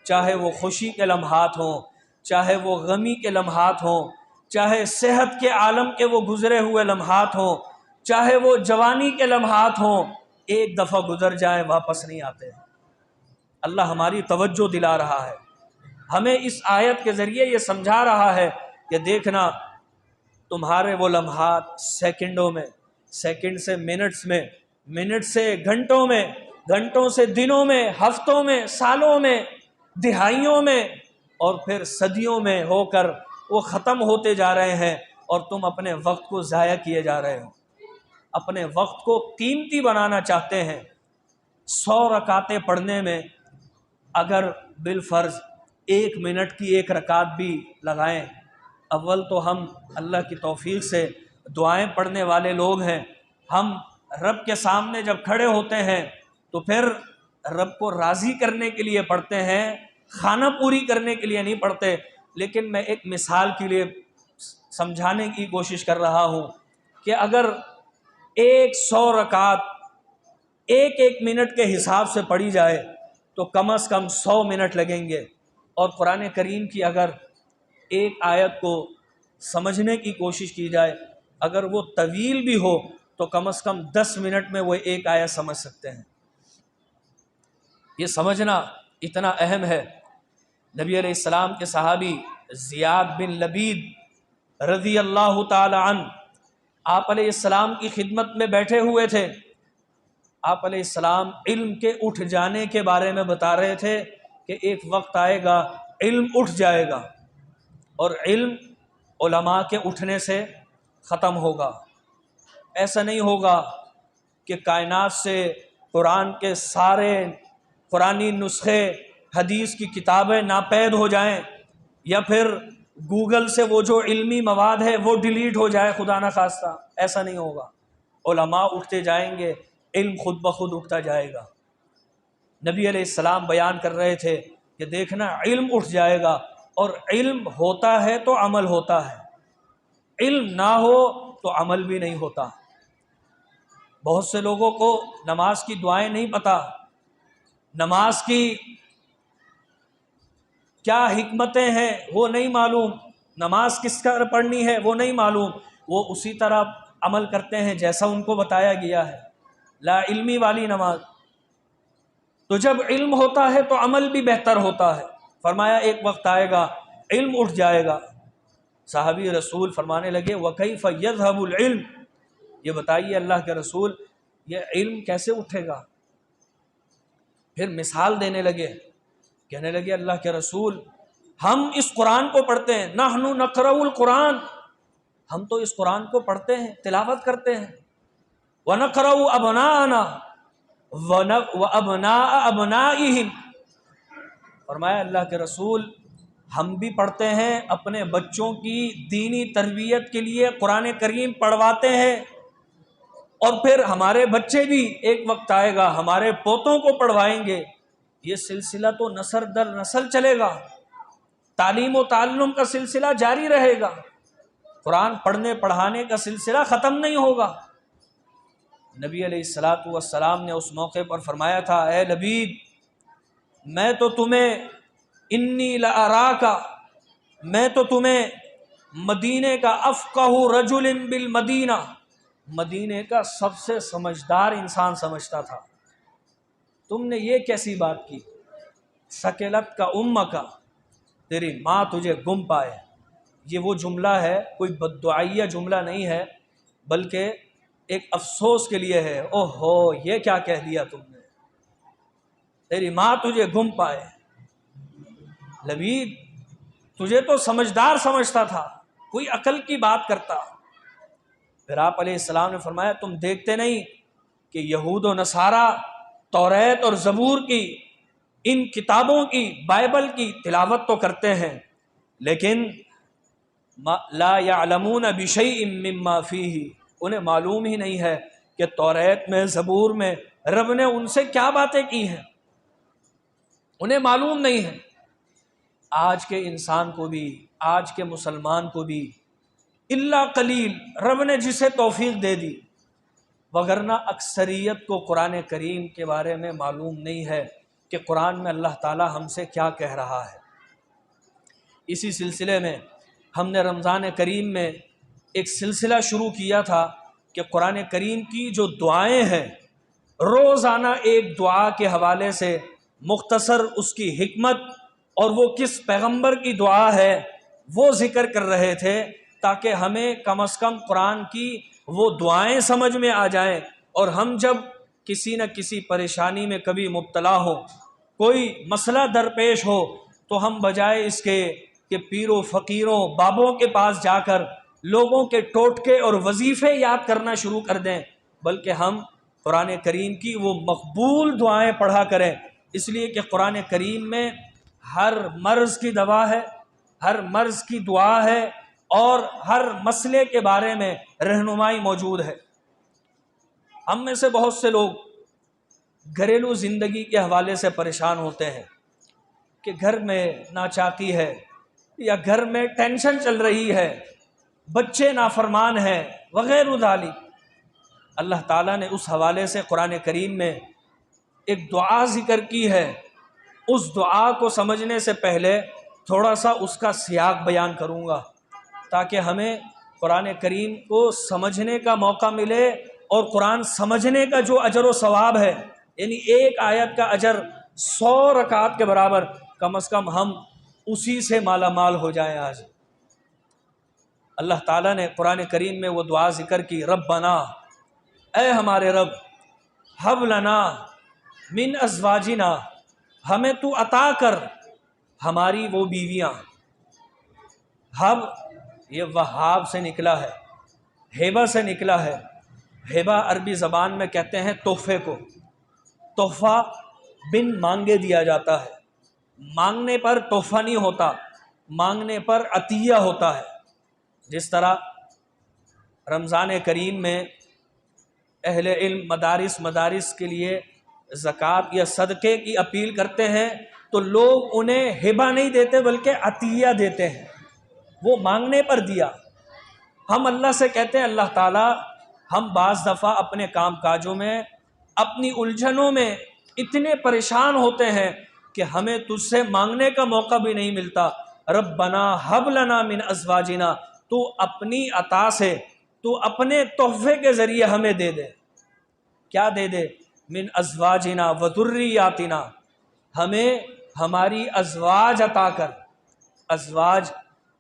چاہے وہ خوشی کے لمحات ہوں، چاہے وہ غمی کے لمحات ہوں، چاہے صحت کے عالم کے وہ گزرے ہوئے لمحات ہوں، چاہے وہ جوانی کے لمحات ہوں، ایک دفعہ گزر جائیں واپس نہیں آتے۔ اللہ ہماری توجہ دلا رہا ہے، ہمیں اس آیت کے ذریعے یہ سمجھا رہا ہے کہ دیکھنا، تمہارے وہ لمحات سیکنڈوں میں، سیکنڈ سے منٹس میں، منٹ سے گھنٹوں میں، گھنٹوں سے دنوں میں، ہفتوں میں، سالوں میں، دہائیوں میں، اور پھر صدیوں میں ہو کر وہ ختم ہوتے جا رہے ہیں، اور تم اپنے وقت کو ضائع کیے جا رہے ہو، اپنے وقت کو قیمتی بنانا چاہتے ہیں۔ 100 رکعتیں پڑھنے میں اگر بالفرض 1 منٹ کی 1 رکعت بھی لگائیں، اول تو ہم اللہ کی توفیق سے دعائیں پڑھنے والے لوگ ہیں، ہم رب کے سامنے جب کھڑے ہوتے ہیں تو پھر رب کو راضی کرنے کے لیے پڑھتے ہیں، خانہ پوری کرنے کے لیے نہیں پڑھتے۔ لیکن میں ایک مثال کے لیے سمجھانے کی کوشش کر رہا ہوں کہ اگر 100 رکعت 1 منٹ کے حساب سے پڑھی جائے تو کم از کم 100 منٹ لگیں گے، اور قرآن کریم کی اگر ایک آیت کو سمجھنے کی کوشش کی جائے، اگر وہ طویل بھی ہو تو کم از کم 10 منٹ میں وہ ایک آیت سمجھ سکتے ہیں۔ یہ سمجھنا اتنا اہم ہے۔ نبی علیہ السلام کے صحابی زیاد بن لبید رضی اللہ تعالی عنہ آپ علیہ السلام کی خدمت میں بیٹھے ہوئے تھے، آپ علیہ السلام علم کے اٹھ جانے کے بارے میں بتا رہے تھے کہ ایک وقت آئے گا علم اٹھ جائے گا، اور علم علماء کے اٹھنے سے ختم ہوگا۔ ایسا نہیں ہوگا کہ کائنات سے قرآن کے سارے قرآنی نسخے، حدیث کی کتابیں ناپید ہو جائیں، یا پھر گوگل سے وہ جو علمی مواد ہے وہ ڈیلیٹ ہو جائے، خدا نہ خواستہ۔ ایسا نہیں ہوگا، علماء اٹھتے جائیں گے، علم خود بخود اٹھتا جائے گا۔ نبی علیہ السلام بیان کر رہے تھے کہ دیکھنا علم اٹھ جائے گا، اور علم ہوتا ہے تو عمل ہوتا ہے، علم نہ ہو تو عمل بھی نہیں ہوتا۔ بہت سے لوگوں کو نماز کی دعائیں نہیں پتہ، نماز کی کیا حکمتیں ہیں وہ نہیں معلوم، نماز کس طرح پڑھنی ہے وہ نہیں معلوم، وہ اسی طرح عمل کرتے ہیں جیسا ان کو بتایا گیا ہے، لا علمی والی نماز۔ تو جب علم ہوتا ہے تو عمل بھی بہتر ہوتا ہے۔ فرمایا ایک وقت آئے گا علم اٹھ جائے گا۔ صحابی رسول فرمانے لگے وَكَيْفَ يَذْهَبُ الْعِلْمُ، یہ بتائیے اللہ کے رسول یہ علم کیسے اٹھے گا؟ پھر مثال دینے لگے، کہنے لگے اللہ کے رسول ہم اس قرآن کو پڑھتے ہیں، نحن نقرأ القرآن، ہم تو اس قرآن کو پڑھتے ہیں، تلاوت کرتے ہیں، وَنَقْرَأُ أَبْنَاءَنَا وَأَبْنَاءَ أَبْنَائِهِمْ، فرمایا اللہ کے رسول ہم بھی پڑھتے ہیں، اپنے بچوں کی دینی تربیت کے لیے قرآن کریم پڑھواتے ہیں، اور پھر ہمارے بچے بھی ایک وقت آئے گا ہمارے پوتوں کو پڑھوائیں گے۔ یہ سلسلہ تو نسل در نسل چلے گا، تعلیم و تعلم کا سلسلہ جاری رہے گا، قرآن پڑھنے پڑھانے کا سلسلہ ختم نہیں ہوگا۔ نبی علیہ الصلوۃ والسلام نے اس موقع پر فرمایا تھا اے لبید میں تو تمہیں انی لأراک، میں تو تمہیں مدینے کا افقہ رجل بالمدینہ، مدینے کا سب سے سمجھدار انسان سمجھتا تھا، تم نے یہ کیسی بات کی؟ سکلت کا کا، تیری ماں تجھے گم پائے۔ یہ وہ جملہ ہے، کوئی بددعائیہ جملہ نہیں ہے، بلکہ ایک افسوس کے لیے ہے، اوہ ہو یہ کیا کہہ دیا تم نے، تیری ماں تجھے گم پائے۔ لبید تجھے تو سمجھدار سمجھتا تھا، کوئی عقل کی بات کرتا۔ پھر آپ علیہ السلام نے فرمایا تم دیکھتے نہیں کہ یہود و نصارہ توریت اور زبور کی، ان کتابوں کی، بائبل کی تلاوت تو کرتے ہیں، لیکن لا یعلمون بشیء مما فیہ، انہیں معلوم ہی نہیں ہے کہ توریت میں، زبور میں رب نے ان سے کیا باتیں کی ہیں، انہیں معلوم نہیں ہے۔ آج کے انسان کو بھی، آج کے مسلمان کو بھی الا قلیل رب نے جسے توفیق دے دی، وگرنہ اکثریت کو قرآن کریم کے بارے میں معلوم نہیں ہے کہ قرآن میں اللہ تعالی ہم سے کیا کہہ رہا ہے۔ اسی سلسلے میں ہم نے رمضان کریم میں ایک سلسلہ شروع کیا تھا کہ قرآن کریم کی جو دعائیں ہیں، روزانہ ایک دعا کے حوالے سے مختصر اس کی حکمت اور وہ کس پیغمبر کی دعا ہے وہ ذکر کر رہے تھے، تاکہ ہمیں کم از کم قرآن کی وہ دعائیں سمجھ میں آ جائیں، اور ہم جب کسی نہ کسی پریشانی میں کبھی مبتلا ہو، کوئی مسئلہ درپیش ہو، تو ہم بجائے اس کے کہ پیروں فقیروں بابوں کے پاس جا کر لوگوں کے ٹوٹکے اور وظیفے یاد کرنا شروع کر دیں، بلکہ ہم قرآن کریم کی وہ مقبول دعائیں پڑھا کریں، اس لیے کہ قرآن کریم میں ہر مرض کی دوا ہے، ہر مرض کی دعا ہے، اور ہر مسئلے کے بارے میں رہنمائی موجود ہے۔ ہم میں سے بہت سے لوگ گھریلو زندگی کے حوالے سے پریشان ہوتے ہیں کہ گھر میں ناچاکی ہے، یا گھر میں ٹینشن چل رہی ہے، بچے نافرمان ہیں وغیرہ ذالک۔ اللہ تعالیٰ نے اس حوالے سے قرآن کریم میں ایک دعا ذکر کی ہے، اس دعا کو سمجھنے سے پہلے تھوڑا سا اس کا سیاق بیان کروں گا، تاکہ ہمیں قرآن کریم کو سمجھنے کا موقع ملے، اور قرآن سمجھنے کا جو اجر و ثواب ہے، یعنی ایک آیت کا اجر 100 رکعات کے برابر، کم از کم ہم اسی سے مالا مال ہو جائیں۔ آج اللہ تعالیٰ نے قرآن کریم میں وہ دعا ذکر کی، ربنا، اے ہمارے رب، ہب لنا من ازواجنا، ہمیں تو عطا کر ہماری وہ بیویاں۔ ہب یہ وہاب سے نکلا ہے، ہیبہ سے نکلا ہے۔ ہیبہ عربی زبان میں کہتے ہیں تحفے کو، تحفہ بن مانگے دیا جاتا ہے، مانگنے پر تحفہ نہیں ہوتا، مانگنے پر عطیہ ہوتا ہے۔ جس طرح رمضان کریم میں اہل علم مدارس کے لیے زکوٰۃ یا صدقے کی اپیل کرتے ہیں، تو لوگ انہیں ہبہ نہیں دیتے بلکہ عطیہ دیتے ہیں، وہ مانگنے پر دیا۔ ہم اللہ سے کہتے ہیں اللہ تعالیٰ ہم بعض دفعہ اپنے کام کاجوں میں، اپنی الجھنوں میں اتنے پریشان ہوتے ہیں کہ ہمیں تجھ سے مانگنے کا موقع بھی نہیں ملتا۔ ربنا ہب لنا من ازواجنا، تو اپنی عطا سے، تو اپنے تحفے کے ذریعے ہمیں دے دے۔ کیا دے دے؟ من ازواجنا و ذریاتنا، ہمیں ہماری ازواج عطا کر. ازواج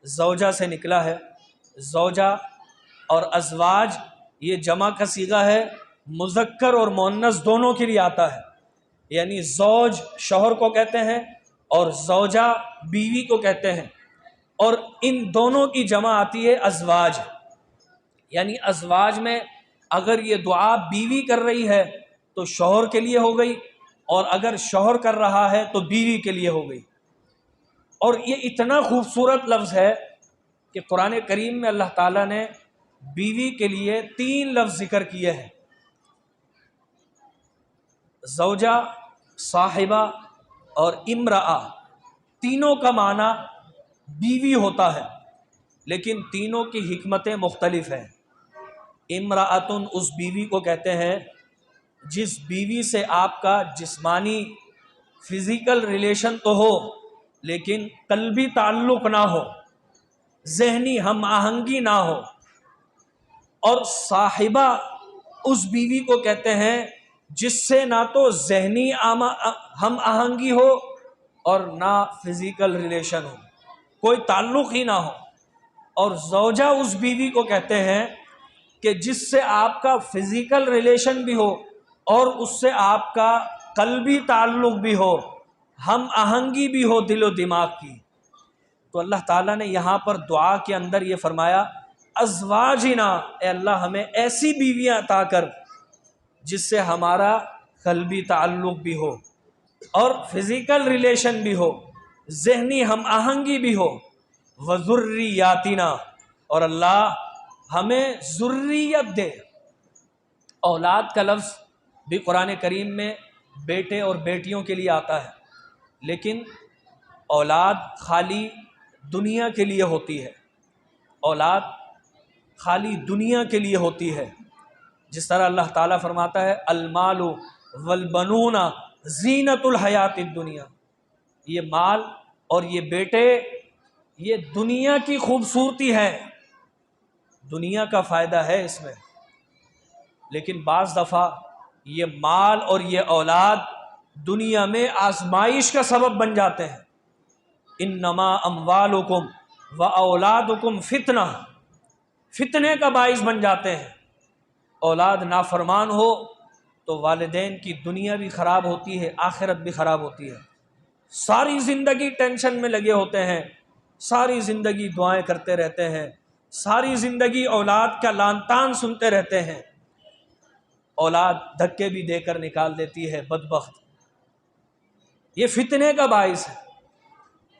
زوجہ سے نکلا ہے، زوجہ اور ازواج یہ جمع کا صیغہ ہے، مذکر اور مؤنث دونوں کے لیے آتا ہے. یعنی زوج شوہر کو کہتے ہیں اور زوجہ بیوی کو کہتے ہیں، اور ان دونوں کی جمع آتی ہے ازواج. یعنی ازواج میں اگر یہ دعا بیوی کر رہی ہے تو شوہر کے لیے ہو گئی، اور اگر شوہر کر رہا ہے تو بیوی کے لیے ہو گئی. اور یہ اتنا خوبصورت لفظ ہے کہ قرآن کریم میں اللہ تعالیٰ نے بیوی کے لیے 3 لفظ ذکر کیے ہیں. زوجہ، صاحبہ اور امرأہ، تینوں کا معنی بیوی ہوتا ہے، لیکن تینوں کی حکمتیں مختلف ہیں. امرأتن اس بیوی کو کہتے ہیں جس بیوی سے آپ کا جسمانی فزیکل ریلیشن تو ہو لیکن قلبی تعلق نہ ہو، ذہنی ہم آہنگی نہ ہو. اور صاحبہ اس بیوی کو کہتے ہیں جس سے نہ تو ذہنی ہم آہنگی ہو اور نہ فزیکل ریلیشن ہو، کوئی تعلق ہی نہ ہو. اور زوجہ اس بیوی کو کہتے ہیں کہ جس سے آپ کا فزیکل ریلیشن بھی ہو اور اس سے آپ کا قلبی تعلق بھی ہو، ہم آہنگی بھی ہو دل و دماغ کی. تو اللہ تعالیٰ نے یہاں پر دعا کے اندر یہ فرمایا ازواجنا، اے اللہ ہمیں ایسی بیویاں عطا کر جس سے ہمارا قلبی تعلق بھی ہو اور فزیکل ریلیشن بھی ہو، ذہنی ہم آہنگی بھی ہو. وذریاتنا، اور اللہ ہمیں ذریت دے. اولاد کا لفظ بھی قرآن کریم میں بیٹے اور بیٹیوں کے لیے آتا ہے، لیکن اولاد خالی دنیا کے لیے ہوتی ہے. اولاد خالی دنیا کے لیے ہوتی ہے. جس طرح اللہ تعالیٰ فرماتا ہے المال والبنون زینت الحیات الدنیا، یہ مال اور یہ بیٹے یہ دنیا کی خوبصورتی ہے، دنیا کا فائدہ ہے اس میں. لیکن بعض دفعہ یہ مال اور یہ اولاد دنیا میں آزمائش کا سبب بن جاتے ہیں. انما اموالکم و اولادکم فتنہ، فتنے کا باعث بن جاتے ہیں. اولاد نافرمان ہو تو والدین کی دنیا بھی خراب ہوتی ہے، آخرت بھی خراب ہوتی ہے. ساری زندگی ٹینشن میں لگے ہوتے ہیں، ساری زندگی دعائیں کرتے رہتے ہیں، ساری زندگی اولاد کا لعن طعن سنتے رہتے ہیں. اولاد دھکے بھی دے کر نکال دیتی ہے، بدبخت. یہ فتنے کا باعث ہے.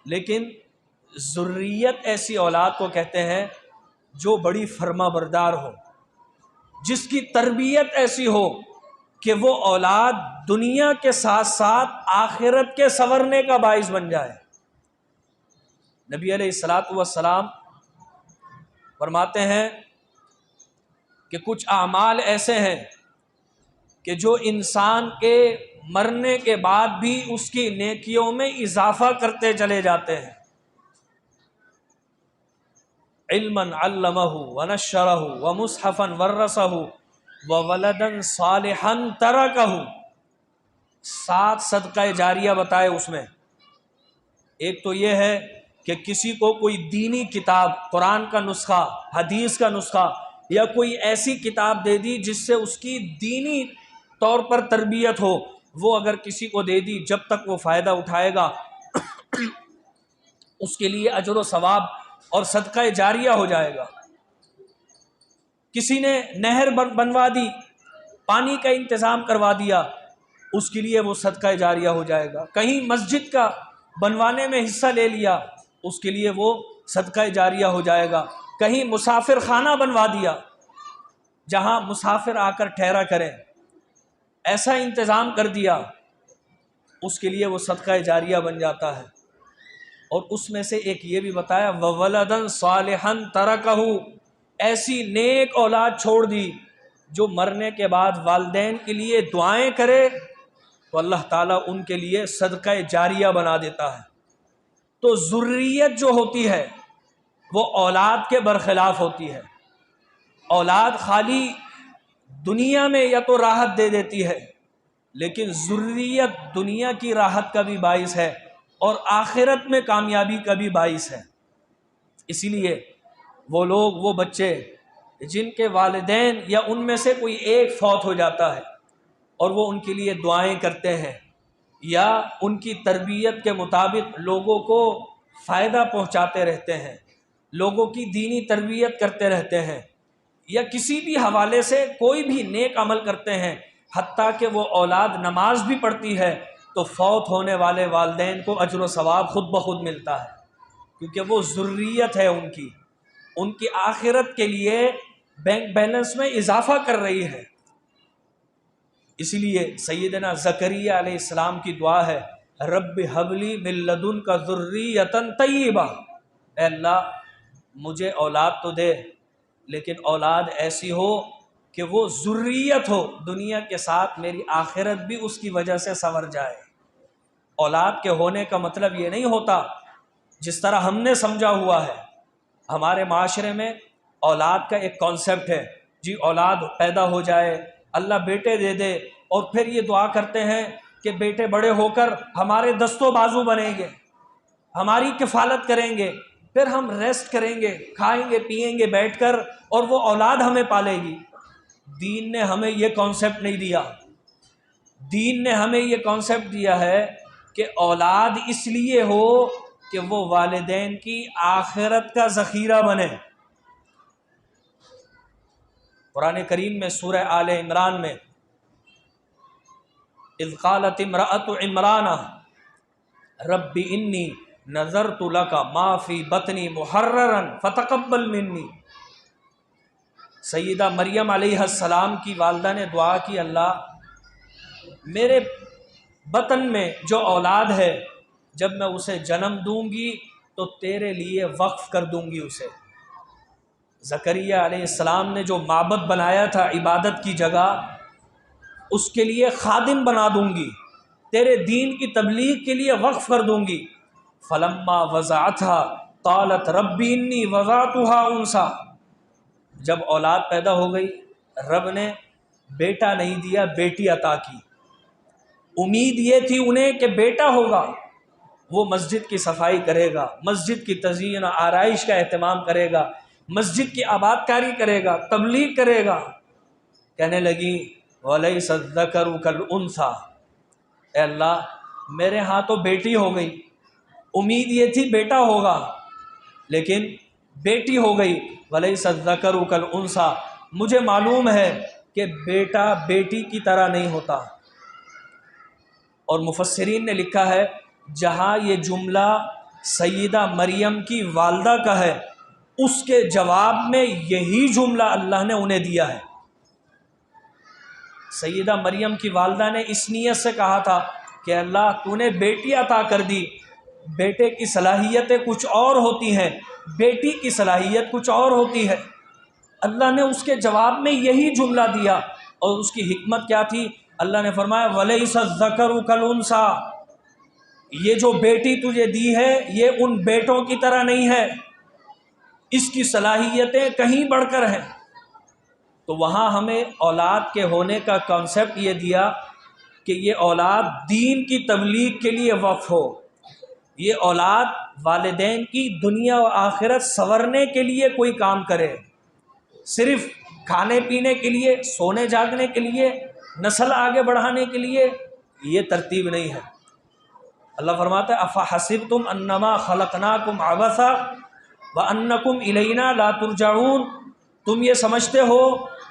لیکن ذریت ایسی اولاد کو کہتے ہیں جو بڑی فرما بردار ہو، جس کی تربیت ایسی ہو کہ وہ اولاد دنیا کے ساتھ ساتھ آخرت کے سنورنے کا باعث بن جائے. نبی علیہ الصلاۃ والسلام فرماتے ہیں کہ کچھ اعمال ایسے ہیں کہ جو انسان کے مرنے کے بعد بھی اس کی نیکیوں میں اضافہ کرتے چلے جاتے ہیں. علما علمہ ونشرہ ومصحفا ورثہ وولدا صالحا ترکہ. 7 صدقہ جاریہ بتائے اس میں. ایک تو یہ ہے کہ کسی کو کوئی دینی کتاب، قرآن کا نسخہ، حدیث کا نسخہ، یا کوئی ایسی کتاب دے دی جس سے اس کی دینی طور پر تربیت ہو، وہ اگر کسی کو دے دی، جب تک وہ فائدہ اٹھائے گا اس کے لیے اجر و ثواب اور صدقہ جاریہ ہو جائے گا. کسی نے نہر بنوا دی، پانی کا انتظام کروا دیا، اس کے لیے وہ صدقہ جاریہ ہو جائے گا. کہیں مسجد کا بنوانے میں حصہ لے لیا، اس کے لیے وہ صدقہ جاریہ ہو جائے گا. کہیں مسافر خانہ بنوا دیا جہاں مسافر آ کر ٹھہرا کریں، ایسا انتظام کر دیا، اس کے لیے وہ صدقہ جاریہ بن جاتا ہے. اور اس میں سے ایک یہ بھی بتایا وَوَلَدًا صَالِحًا تَرَكَهُ، ایسی نیک اولاد چھوڑ دی جو مرنے کے بعد والدین کے لیے دعائیں کرے تو اللہ تعالیٰ ان کے لیے صدقہ جاریہ بنا دیتا ہے. تو ذریت جو ہوتی ہے وہ اولاد کے برخلاف ہوتی ہے. اولاد خالی دنیا میں یا تو راحت دے دیتی ہے لیکن ذریت دنیا کی راحت کا بھی باعث ہے اور آخرت میں کامیابی کا بھی باعث ہے۔ اسی لیے وہ لوگ، وہ بچے جن کے والدین یا ان میں سے کوئی ایک فوت ہو جاتا ہے اور وہ ان کے لیے دعائیں کرتے ہیں یا ان کی تربیت کے مطابق لوگوں کو فائدہ پہنچاتے رہتے ہیں، لوگوں کی دینی تربیت کرتے رہتے ہیں، یا کسی بھی حوالے سے کوئی بھی نیک عمل کرتے ہیں، حتیٰ کہ وہ اولاد نماز بھی پڑھتی ہے، تو فوت ہونے والے والدین کو اجر و ثواب خود بخود ملتا ہے، کیونکہ وہ ذریت ہے ان کی آخرت کے لیے بینک بیلنس میں اضافہ کر رہی ہے۔ اسی لیے سیدنا زکریا علیہ السلام کی دعا ہے، رب حبلی من لدنک ذریۃ طیبہ، اے اللہ مجھے اولاد تو دے لیکن اولاد ایسی ہو کہ وہ ذریت ہو، دنیا کے ساتھ میری آخرت بھی اس کی وجہ سے سنور جائے۔ اولاد کے ہونے کا مطلب یہ نہیں ہوتا جس طرح ہم نے سمجھا ہوا ہے۔ ہمارے معاشرے میں اولاد کا ایک کانسیپٹ ہے، جی اولاد پیدا ہو جائے، اللہ بیٹے دے دے، اور پھر یہ دعا کرتے ہیں کہ بیٹے بڑے ہو کر ہمارے دست و بازو بنیں گے، ہماری کفالت کریں گے، پھر ہم ریسٹ کریں گے، کھائیں گے پئیں گے بیٹھ کر، اور وہ اولاد ہمیں پالے گی۔ دین نے ہمیں یہ کانسیپٹ نہیں دیا۔ دین نے ہمیں یہ کانسیپٹ دیا ہے کہ اولاد اس لیے ہو کہ وہ والدین کی آخرت کا ذخیرہ بنے۔ قرآن کریم میں سورہ آل عمران میں اذ قالت امرأۃ عمران رب انی نذرت لک ما فی بطنی محررا فتقبل منی، سیدہ مریم علیہ السلام کی والدہ نے دعا کی، اللہ میرے بطن میں جو اولاد ہے جب میں اسے جنم دوں گی تو تیرے لیے وقف کر دوں گی اسے۔ زکریا علیہ السلام نے جو معبد بنایا تھا عبادت کی جگہ، اس کے لیے خادم بنا دوں گی، تیرے دین کی تبلیغ کے لیے وقف کر دوں گی۔ فلما وضعتها قالت رب انی وضعتها انثی، جب اولاد پیدا ہو گئی رب نے بیٹا نہیں دیا، بیٹی عطا کی۔ امید یہ تھی انہیں کہ بیٹا ہوگا، وہ مسجد کی صفائی کرے گا، مسجد کی تزئین و آرائش کا اہتمام کرے گا، مسجد کی آباد کاری کرے گا، تبلیغ کرے گا۔ کہنے لگی وَلَيْسَ الذَّكَرُ كَالْأُنثَىٰ، اے اللہ میرے ہاں تو بیٹی ہو گئی، امید یہ تھی بیٹا ہوگا لیکن بیٹی ہو گئی۔ وَلَيْسَ الذَّكَرُ كَالْأُنثَىٰ، مجھے معلوم ہے کہ بیٹا بیٹی کی طرح نہیں ہوتا۔ اور مفسرین نے لکھا ہے جہاں یہ جملہ سیدہ مریم کی والدہ کا ہے، اس کے جواب میں یہی جملہ اللہ نے انہیں دیا ہے۔ سیدہ مریم کی والدہ نے اس نیت سے کہا تھا کہ اللہ تو نے بیٹی عطا کر دی، بیٹے کی صلاحیتیں کچھ اور ہوتی ہیں، بیٹی کی صلاحیت کچھ اور ہوتی ہے۔ اللہ نے اس کے جواب میں یہی جملہ دیا، اور اس کی حکمت کیا تھی؟ اللہ نے فرمایا وَلَيْسَ الذَّكَرُ كَالْأُنثَىٰ، یہ جو بیٹی تجھے دی ہے یہ ان بیٹوں کی طرح نہیں ہے، اس کی صلاحیتیں کہیں بڑھ کر ہیں۔ تو وہاں ہمیں اولاد کے ہونے کا کانسیپٹ یہ دیا کہ یہ اولاد دین کی تبلیغ کے لیے وقف ہو، یہ اولاد والدین کی دنیا و آخرت سنورنے کے لیے کوئی کام کرے، صرف کھانے پینے کے لیے، سونے جاگنے کے لیے، نسل آگے بڑھانے کے لیے یہ ترتیب نہیں ہے۔ اللہ فرماتا ہے افحسبتم انما خلقناکم عبثا وانکم الینا لا ترجعون، تم یہ سمجھتے ہو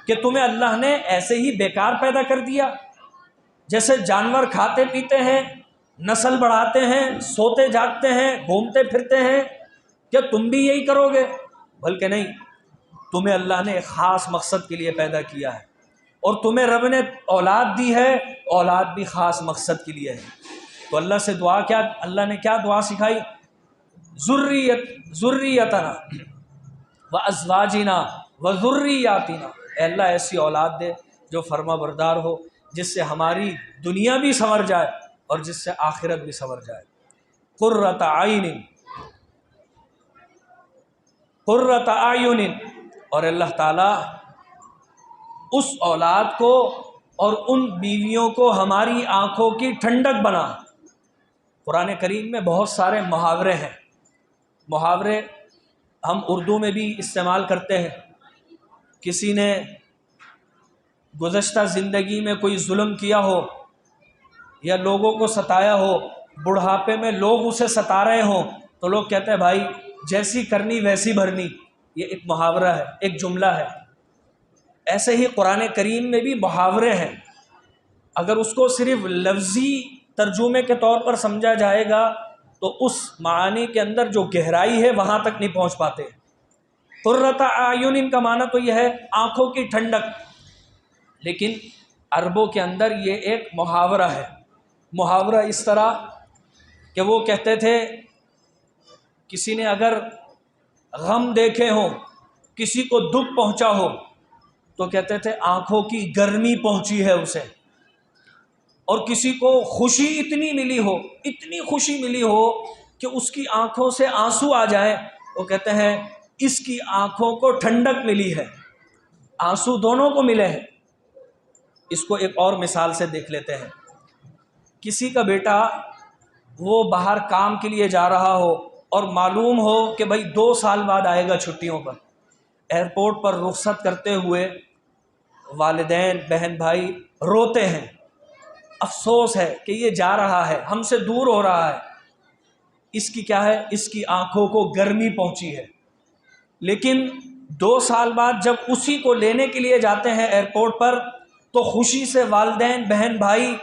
کہ تمہیں اللہ نے ایسے ہی بیکار پیدا کر دیا؟ جیسے جانور کھاتے پیتے ہیں، نسل بڑھاتے ہیں، سوتے جاگتے ہیں، گھومتے پھرتے ہیں، کیا تم بھی یہی کرو گے؟ بلکہ نہیں، تمہیں اللہ نے ایک خاص مقصد کے لیے پیدا کیا ہے، اور تمہیں رب نے اولاد دی ہے، اولاد بھی خاص مقصد کے لیے ہے۔ تو اللہ سے دعا کیا، اللہ نے کیا دعا سکھائی؟ ذریتنا وازواجنا وذریاتنا، اے اللہ ایسی اولاد دے جو فرما بردار ہو، جس سے ہماری دنیا بھی سنور جائے اور جس سے آخرت بھی سنور جائے۔ قرۃ عین، قرۃ اعین، اور اللہ تعالیٰ اس اولاد کو اور ان بیویوں کو ہماری آنکھوں کی ٹھنڈک بنا۔ قرآن کریم میں بہت سارے محاورے ہیں، محاورے ہم اردو میں بھی استعمال کرتے ہیں۔ کسی نے گزشتہ زندگی میں کوئی ظلم کیا ہو یا لوگوں کو ستایا ہو، بڑھاپے میں لوگ اسے ستا رہے ہوں، تو لوگ کہتے ہیں بھائی جیسی کرنی ویسی بھرنی۔ یہ ایک محاورہ ہے، ایک جملہ ہے۔ ایسے ہی قرآن کریم میں بھی محاورے ہیں، اگر اس کو صرف لفظی ترجمے کے طور پر سمجھا جائے گا تو اس معانی کے اندر جو گہرائی ہے وہاں تک نہیں پہنچ پاتے۔ قرۃ اعین کا معنی تو یہ ہے آنکھوں کی ٹھنڈک، لیکن عربوں کے اندر یہ ایک محاورہ ہے۔ محاورہ اس طرح کہ وہ کہتے تھے کسی نے اگر غم دیکھے ہوں، کسی کو دکھ پہنچا ہو، تو کہتے تھے آنکھوں کی گرمی پہنچی ہے اسے۔ اور کسی کو خوشی اتنی ملی ہو، اتنی خوشی ملی ہو کہ اس کی آنکھوں سے آنسو آ جائے، وہ کہتے ہیں اس کی آنکھوں کو ٹھنڈک ملی ہے۔ آنسو دونوں کو ملے ہیں۔ اس کو ایک اور مثال سے دیکھ لیتے ہیں۔ کسی کا بیٹا وہ باہر کام کے لیے جا رہا ہو اور معلوم ہو کہ بھائی 2 سال بعد آئے گا چھٹیوں پر، ایئرپورٹ پر رخصت کرتے ہوئے والدین بہن بھائی روتے ہیں، افسوس ہے کہ یہ جا رہا ہے، ہم سے دور ہو رہا ہے۔ اس کی کیا ہے؟ اس کی آنکھوں کو گرمی پہنچی ہے۔ لیکن 2 سال بعد جب اسی کو لینے کے لیے جاتے ہیں ایئرپورٹ پر، تو خوشی سے والدین بہن بھائی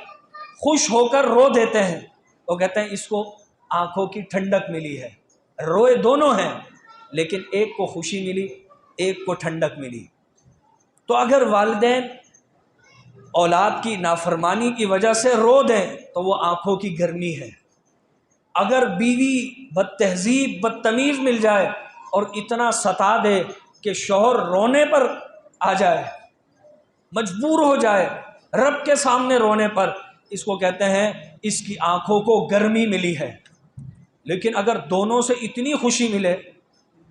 خوش ہو کر رو دیتے ہیں۔ وہ کہتے ہیں اس کو آنکھوں کی ٹھنڈک ملی ہے۔ روئے دونوں ہیں، لیکن ایک کو خوشی ملی، ایک کو ٹھنڈک ملی۔ تو اگر والدین اولاد کی نافرمانی کی وجہ سے رو دیں تو وہ آنکھوں کی گرمی ہے۔ اگر بیوی بد تہذیب بدتمیز مل جائے اور اتنا ستا دے کہ شوہر رونے پر آ جائے، مجبور ہو جائے رب کے سامنے رونے پر، اس کو کہتے ہیں اس کی آنکھوں کو گرمی ملی ہے۔ لیکن اگر دونوں سے اتنی خوشی ملے،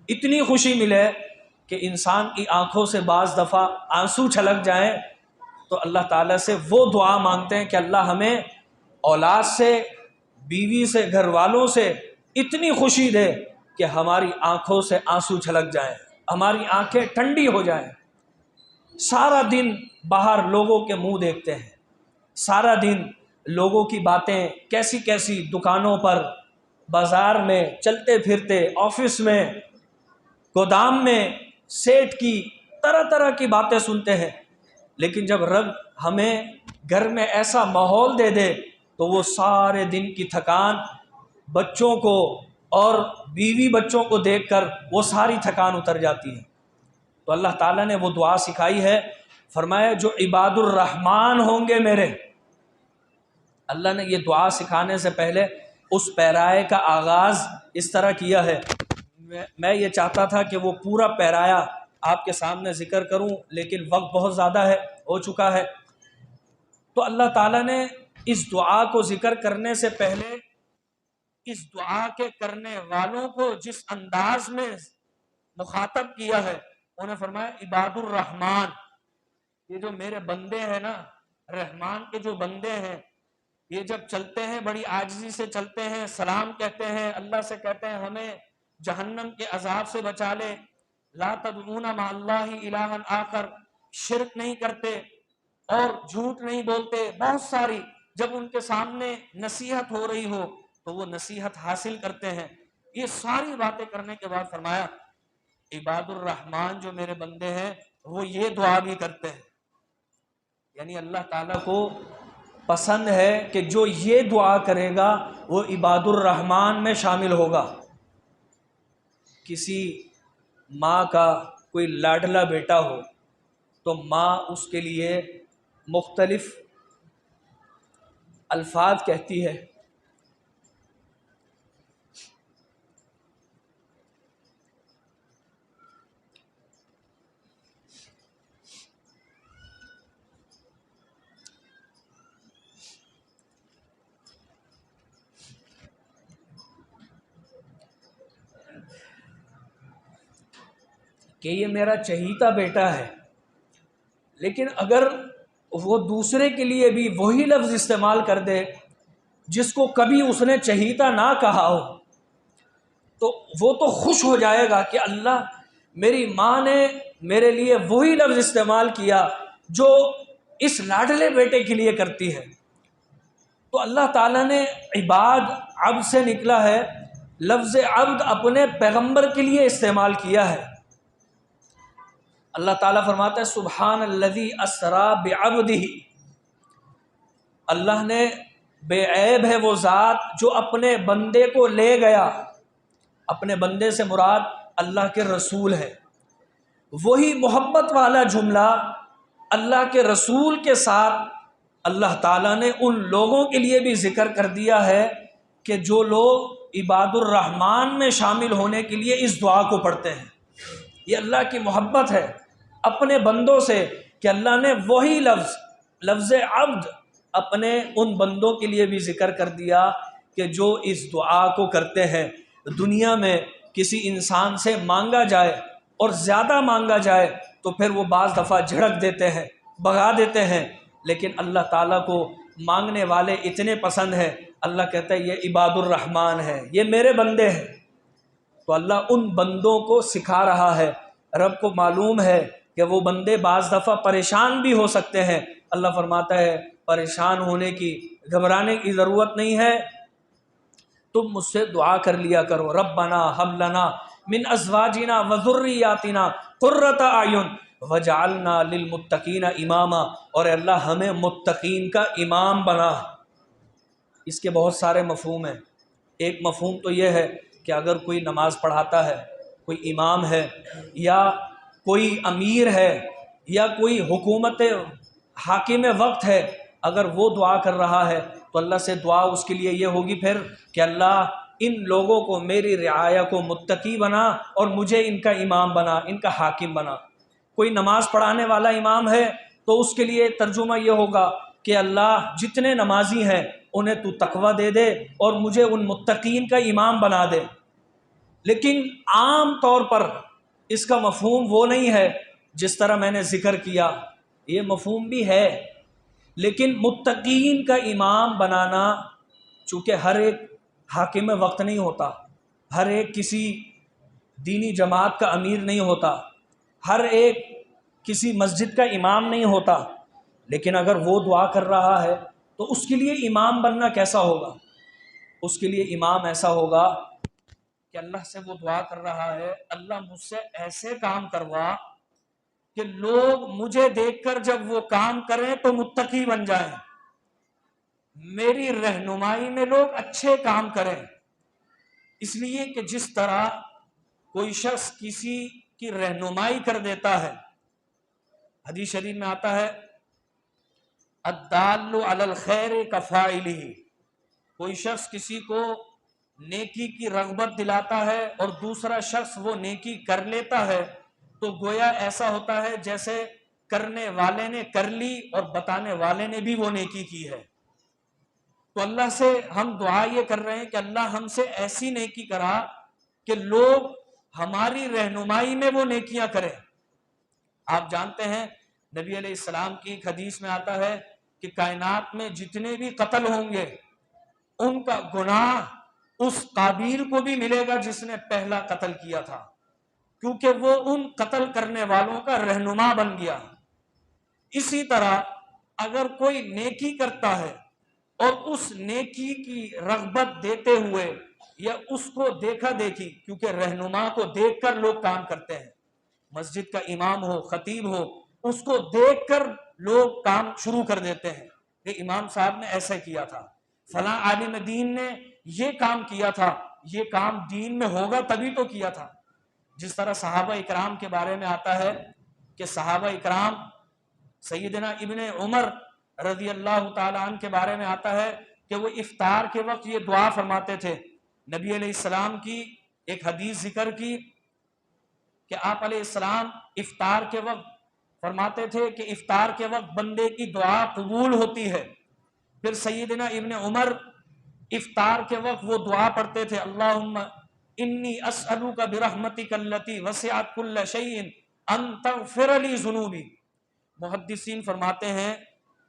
اتنی خوشی ملے کہ انسان کی آنکھوں سے بعض دفعہ آنسو چھلک جائیں، تو اللہ تعالیٰ سے وہ دعا مانگتے ہیں کہ اللہ ہمیں اولاد سے، بیوی سے، گھر والوں سے اتنی خوشی دے کہ ہماری آنکھوں سے آنسو چھلک جائیں، ہماری آنکھیں ٹھنڈی ہو جائیں۔ سارا دن باہر لوگوں کے منہ دیکھتے ہیں، سارا دن لوگوں کی باتیں کیسی کیسی، دکانوں پر، بازار میں چلتے پھرتے، آفس میں، گودام میں، سیٹ کی طرح طرح کی باتیں سنتے ہیں۔ لیکن جب رب ہمیں گھر میں ایسا ماحول دے دے تو وہ سارے دن کی تھکان بچوں کو اور بیوی بچوں کو دیکھ کر وہ ساری تھکان اتر جاتی ہے۔ تو اللہ تعالیٰ نے وہ دعا سکھائی ہے، فرمایا جو عباد الرحمن ہوں گے میرے۔ اللہ نے یہ دعا سکھانے سے پہلے اس پیرائے کا آغاز اس طرح کیا ہے۔ میں یہ چاہتا تھا کہ وہ پورا پیرایا آپ کے سامنے ذکر کروں، لیکن وقت بہت زیادہ ہو چکا ہے۔ تو اللہ تعالیٰ نے اس دعا کو ذکر کرنے سے پہلے اس دعا کے کرنے والوں کو جس انداز میں مخاطب کیا ہے، انہیں فرمایا عباد الرحمن، یہ جو میرے بندے ہیں نا، رحمان کے جو بندے ہیں، یہ جب چلتے ہیں بڑی عاجزی سے چلتے ہیں، سلام کہتے ہیں، اللہ سے کہتے ہیں ہمیں جہنم کے عذاب سے بچا لے، لا تدعون مع اللہ الہا آخر، شرک نہیں کرتے اور جھوٹ نہیں بولتے، بہت ساری جب ان کے سامنے نصیحت ہو رہی ہو تو وہ نصیحت حاصل کرتے ہیں۔ یہ ساری باتیں کرنے کے بعد فرمایا عباد الرحمن جو میرے بندے ہیں وہ یہ دعا بھی کرتے ہیں، یعنی اللہ تعالیٰ کو پسند ہے کہ جو یہ دعا کرے گا وہ عباد الرحمن میں شامل ہوگا۔ کسی ماں کا کوئی لاڈلا بیٹا ہو تو ماں اس کے لیے مختلف الفاظ کہتی ہے۔ کہ یہ میرا چہیتا بیٹا ہے، لیکن اگر وہ دوسرے کے لیے بھی وہی لفظ استعمال کر دے جس کو کبھی اس نے چہیتا نہ کہا ہو، تو وہ تو خوش ہو جائے گا کہ اللہ، میری ماں نے میرے لیے وہی لفظ استعمال کیا جو اس لاڈلے بیٹے کے لیے کرتی ہے۔ تو اللہ تعالیٰ نے عباد، عبد سے نکلا ہے، لفظ عبد اپنے پیغمبر کے لیے استعمال کیا ہے۔ اللہ تعالیٰ فرماتا ہے سبحان الذی اسری بعبدہ، اللہ نے، بے عیب ہے وہ ذات جو اپنے بندے کو لے گیا۔ اپنے بندے سے مراد اللہ کے رسول ہے۔ وہی محبت والا جملہ اللہ کے رسول کے ساتھ اللہ تعالیٰ نے ان لوگوں کے لیے بھی ذکر کر دیا ہے کہ جو لوگ عباد الرحمن میں شامل ہونے کے لیے اس دعا کو پڑھتے ہیں۔ یہ اللہ کی محبت ہے اپنے بندوں سے کہ اللہ نے وہی لفظ عبد اپنے ان بندوں کے لیے بھی ذکر کر دیا کہ جو اس دعا کو کرتے ہیں۔ دنیا میں کسی انسان سے مانگا جائے اور زیادہ مانگا جائے تو پھر وہ بعض دفعہ جھڑک دیتے ہیں، بھگا دیتے ہیں، لیکن اللہ تعالیٰ کو مانگنے والے اتنے پسند ہیں، اللہ کہتا ہے یہ عباد الرحمن ہے، یہ میرے بندے ہیں۔ تو اللہ ان بندوں کو سکھا رہا ہے۔ رب کو معلوم ہے کہ وہ بندے بعض دفعہ پریشان بھی ہو سکتے ہیں۔ اللہ فرماتا ہے پریشان ہونے کی، گھبرانے کی ضرورت نہیں ہے، تم مجھ سے دعا کر لیا کرو، ربنا ہب لنا من ازواجنا وذریاتنا قرۃ اعین وجعلنا للمتقین اماما، اور اللہ ہمیں متقین کا امام بنا۔ اس کے بہت سارے مفہوم ہیں۔ ایک مفہوم تو یہ ہے کہ اگر کوئی نماز پڑھاتا ہے، کوئی امام ہے، یا کوئی امیر ہے، یا کوئی حکومت حاکم وقت ہے، اگر وہ دعا کر رہا ہے تو اللہ سے دعا اس کے لیے یہ ہوگی پھر کہ اللہ ان لوگوں کو، میری رعایا کو متقی بنا اور مجھے ان کا امام بنا، ان کا حاکم بنا۔ کوئی نماز پڑھانے والا امام ہے تو اس کے لیے ترجمہ یہ ہوگا کہ اللہ جتنے نمازی ہیں انہیں تو تقویٰ دے دے اور مجھے ان متقین کا امام بنا دے۔ لیکن عام طور پر اس کا مفہوم وہ نہیں ہے جس طرح میں نے ذکر کیا، یہ مفہوم بھی ہے، لیکن متقین کا امام بنانا، چونکہ ہر ایک حاکم وقت نہیں ہوتا، ہر ایک کسی دینی جماعت کا امیر نہیں ہوتا، ہر ایک کسی مسجد کا امام نہیں ہوتا، لیکن اگر وہ دعا کر رہا ہے تو اس کے لیے امام بننا کیسا ہوگا؟ اس کے لیے امام ایسا ہوگا کہ اللہ سے وہ دعا کر رہا ہے، اللہ مجھ سے ایسے کام کروا کہ لوگ مجھے دیکھ کر جب وہ کام کریں تو متقی بن جائیں، میری رہنمائی میں لوگ اچھے کام کریں۔ اس لیے کہ جس طرح کوئی شخص کسی کی رہنمائی کر دیتا ہے، حدیث شریف میں آتا ہے الدال علی الخیر کفاعلہ، کوئی شخص کسی کو نیکی کی رغبت دلاتا ہے اور دوسرا شخص وہ نیکی کر لیتا ہے تو گویا ایسا ہوتا ہے جیسے کرنے والے نے کر لی اور بتانے والے نے بھی وہ نیکی کی ہے۔ تو اللہ سے ہم دعا یہ کر رہے ہیں کہ اللہ ہم سے ایسی نیکی کرا کہ لوگ ہماری رہنمائی میں وہ نیکیاں کریں۔ آپ جانتے ہیں نبی علیہ السلام کی ایک حدیث میں آتا ہے کہ کائنات میں جتنے بھی قتل ہوں گے ان کا گناہ اس قابیل کو بھی ملے گا جس نے پہلا قتل کیا تھا، کیونکہ وہ ان قتل کرنے والوں کا رہنما بن گیا۔ اسی طرح اگر کوئی نیکی کرتا ہے اور اس نیکی کی رغبت دیتے ہوئے یا اس کو دیکھا دیکھی، کیونکہ رہنما کو دیکھ کر لوگ کام کرتے ہیں، مسجد کا امام ہو، خطیب ہو، اس کو دیکھ کر لوگ کام شروع کر دیتے ہیں کہ امام صاحب نے ایسا کیا تھا، فلاں عالم دین نے یہ کام کیا تھا، یہ کام دین میں ہوگا تبھی تو کیا تھا۔ جس طرح صحابہ اکرام کے بارے میں آتا ہے کہ صحابہ اکرام، سیدنا ابن عمر رضی اللہ تعالیٰ عنہ کے بارے میں آتا ہے کہ وہ افطار کے وقت یہ دعا فرماتے تھے۔ نبی علیہ السلام کی ایک حدیث ذکر کی کہ آپ علیہ السلام افطار کے وقت فرماتے تھے کہ افطار کے وقت بندے کی دعا قبول ہوتی ہے۔ پھر سیدنا ابن عمر افطار کے وقت وہ دعا پڑھتے تھے، اللہم انی اسألوک برحمتک التی وسعت کل شیء ان تغفر لی ذنوبی۔ محدثین فرماتے ہیں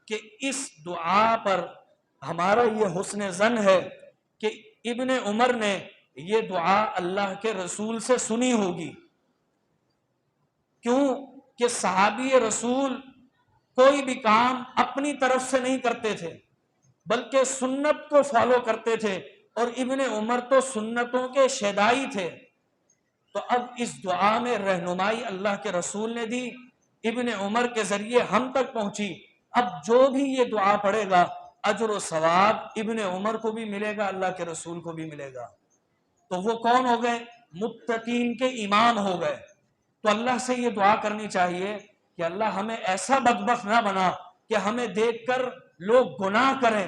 کہ اس دعا پر ہمارا یہ حسن ظن ہے کہ ابن عمر نے یہ دعا اللہ کے رسول سے سنی ہوگی. کیوں کہ صحابی رسول کوئی بھی کام اپنی طرف سے نہیں کرتے تھے بلکہ سنت کو فالو کرتے تھے، اور ابن عمر تو سنتوں کے شیدائی تھے. تو اب اس دعا میں رہنمائی اللہ کے رسول نے دی، ابن عمر کے ذریعے ہم تک پہنچی. اب جو بھی یہ دعا پڑھے گا اجر و ثواب ابن عمر کو بھی ملے گا، اللہ کے رسول کو بھی ملے گا. تو وہ کون ہو گئے؟ متقین کے امام ہو گئے. تو اللہ سے یہ دعا کرنی چاہیے کہ اللہ ہمیں ایسا بدبخت نہ بنا کہ ہمیں دیکھ کر لوگ گناہ کریں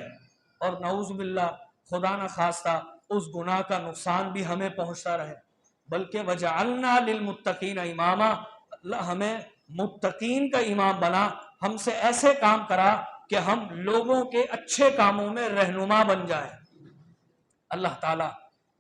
اور نعوذ باللہ خدا نہ خواستہ اس گناہ کا نقصان بھی ہمیں پہنچتا رہے، بلکہ وجعلنا للمتقین اماما، اللہ ہمیں متقین کا امام بنا، ہم سے ایسے کام کرا کہ ہم لوگوں کے اچھے کاموں میں رہنما بن جائیں. اللہ تعالیٰ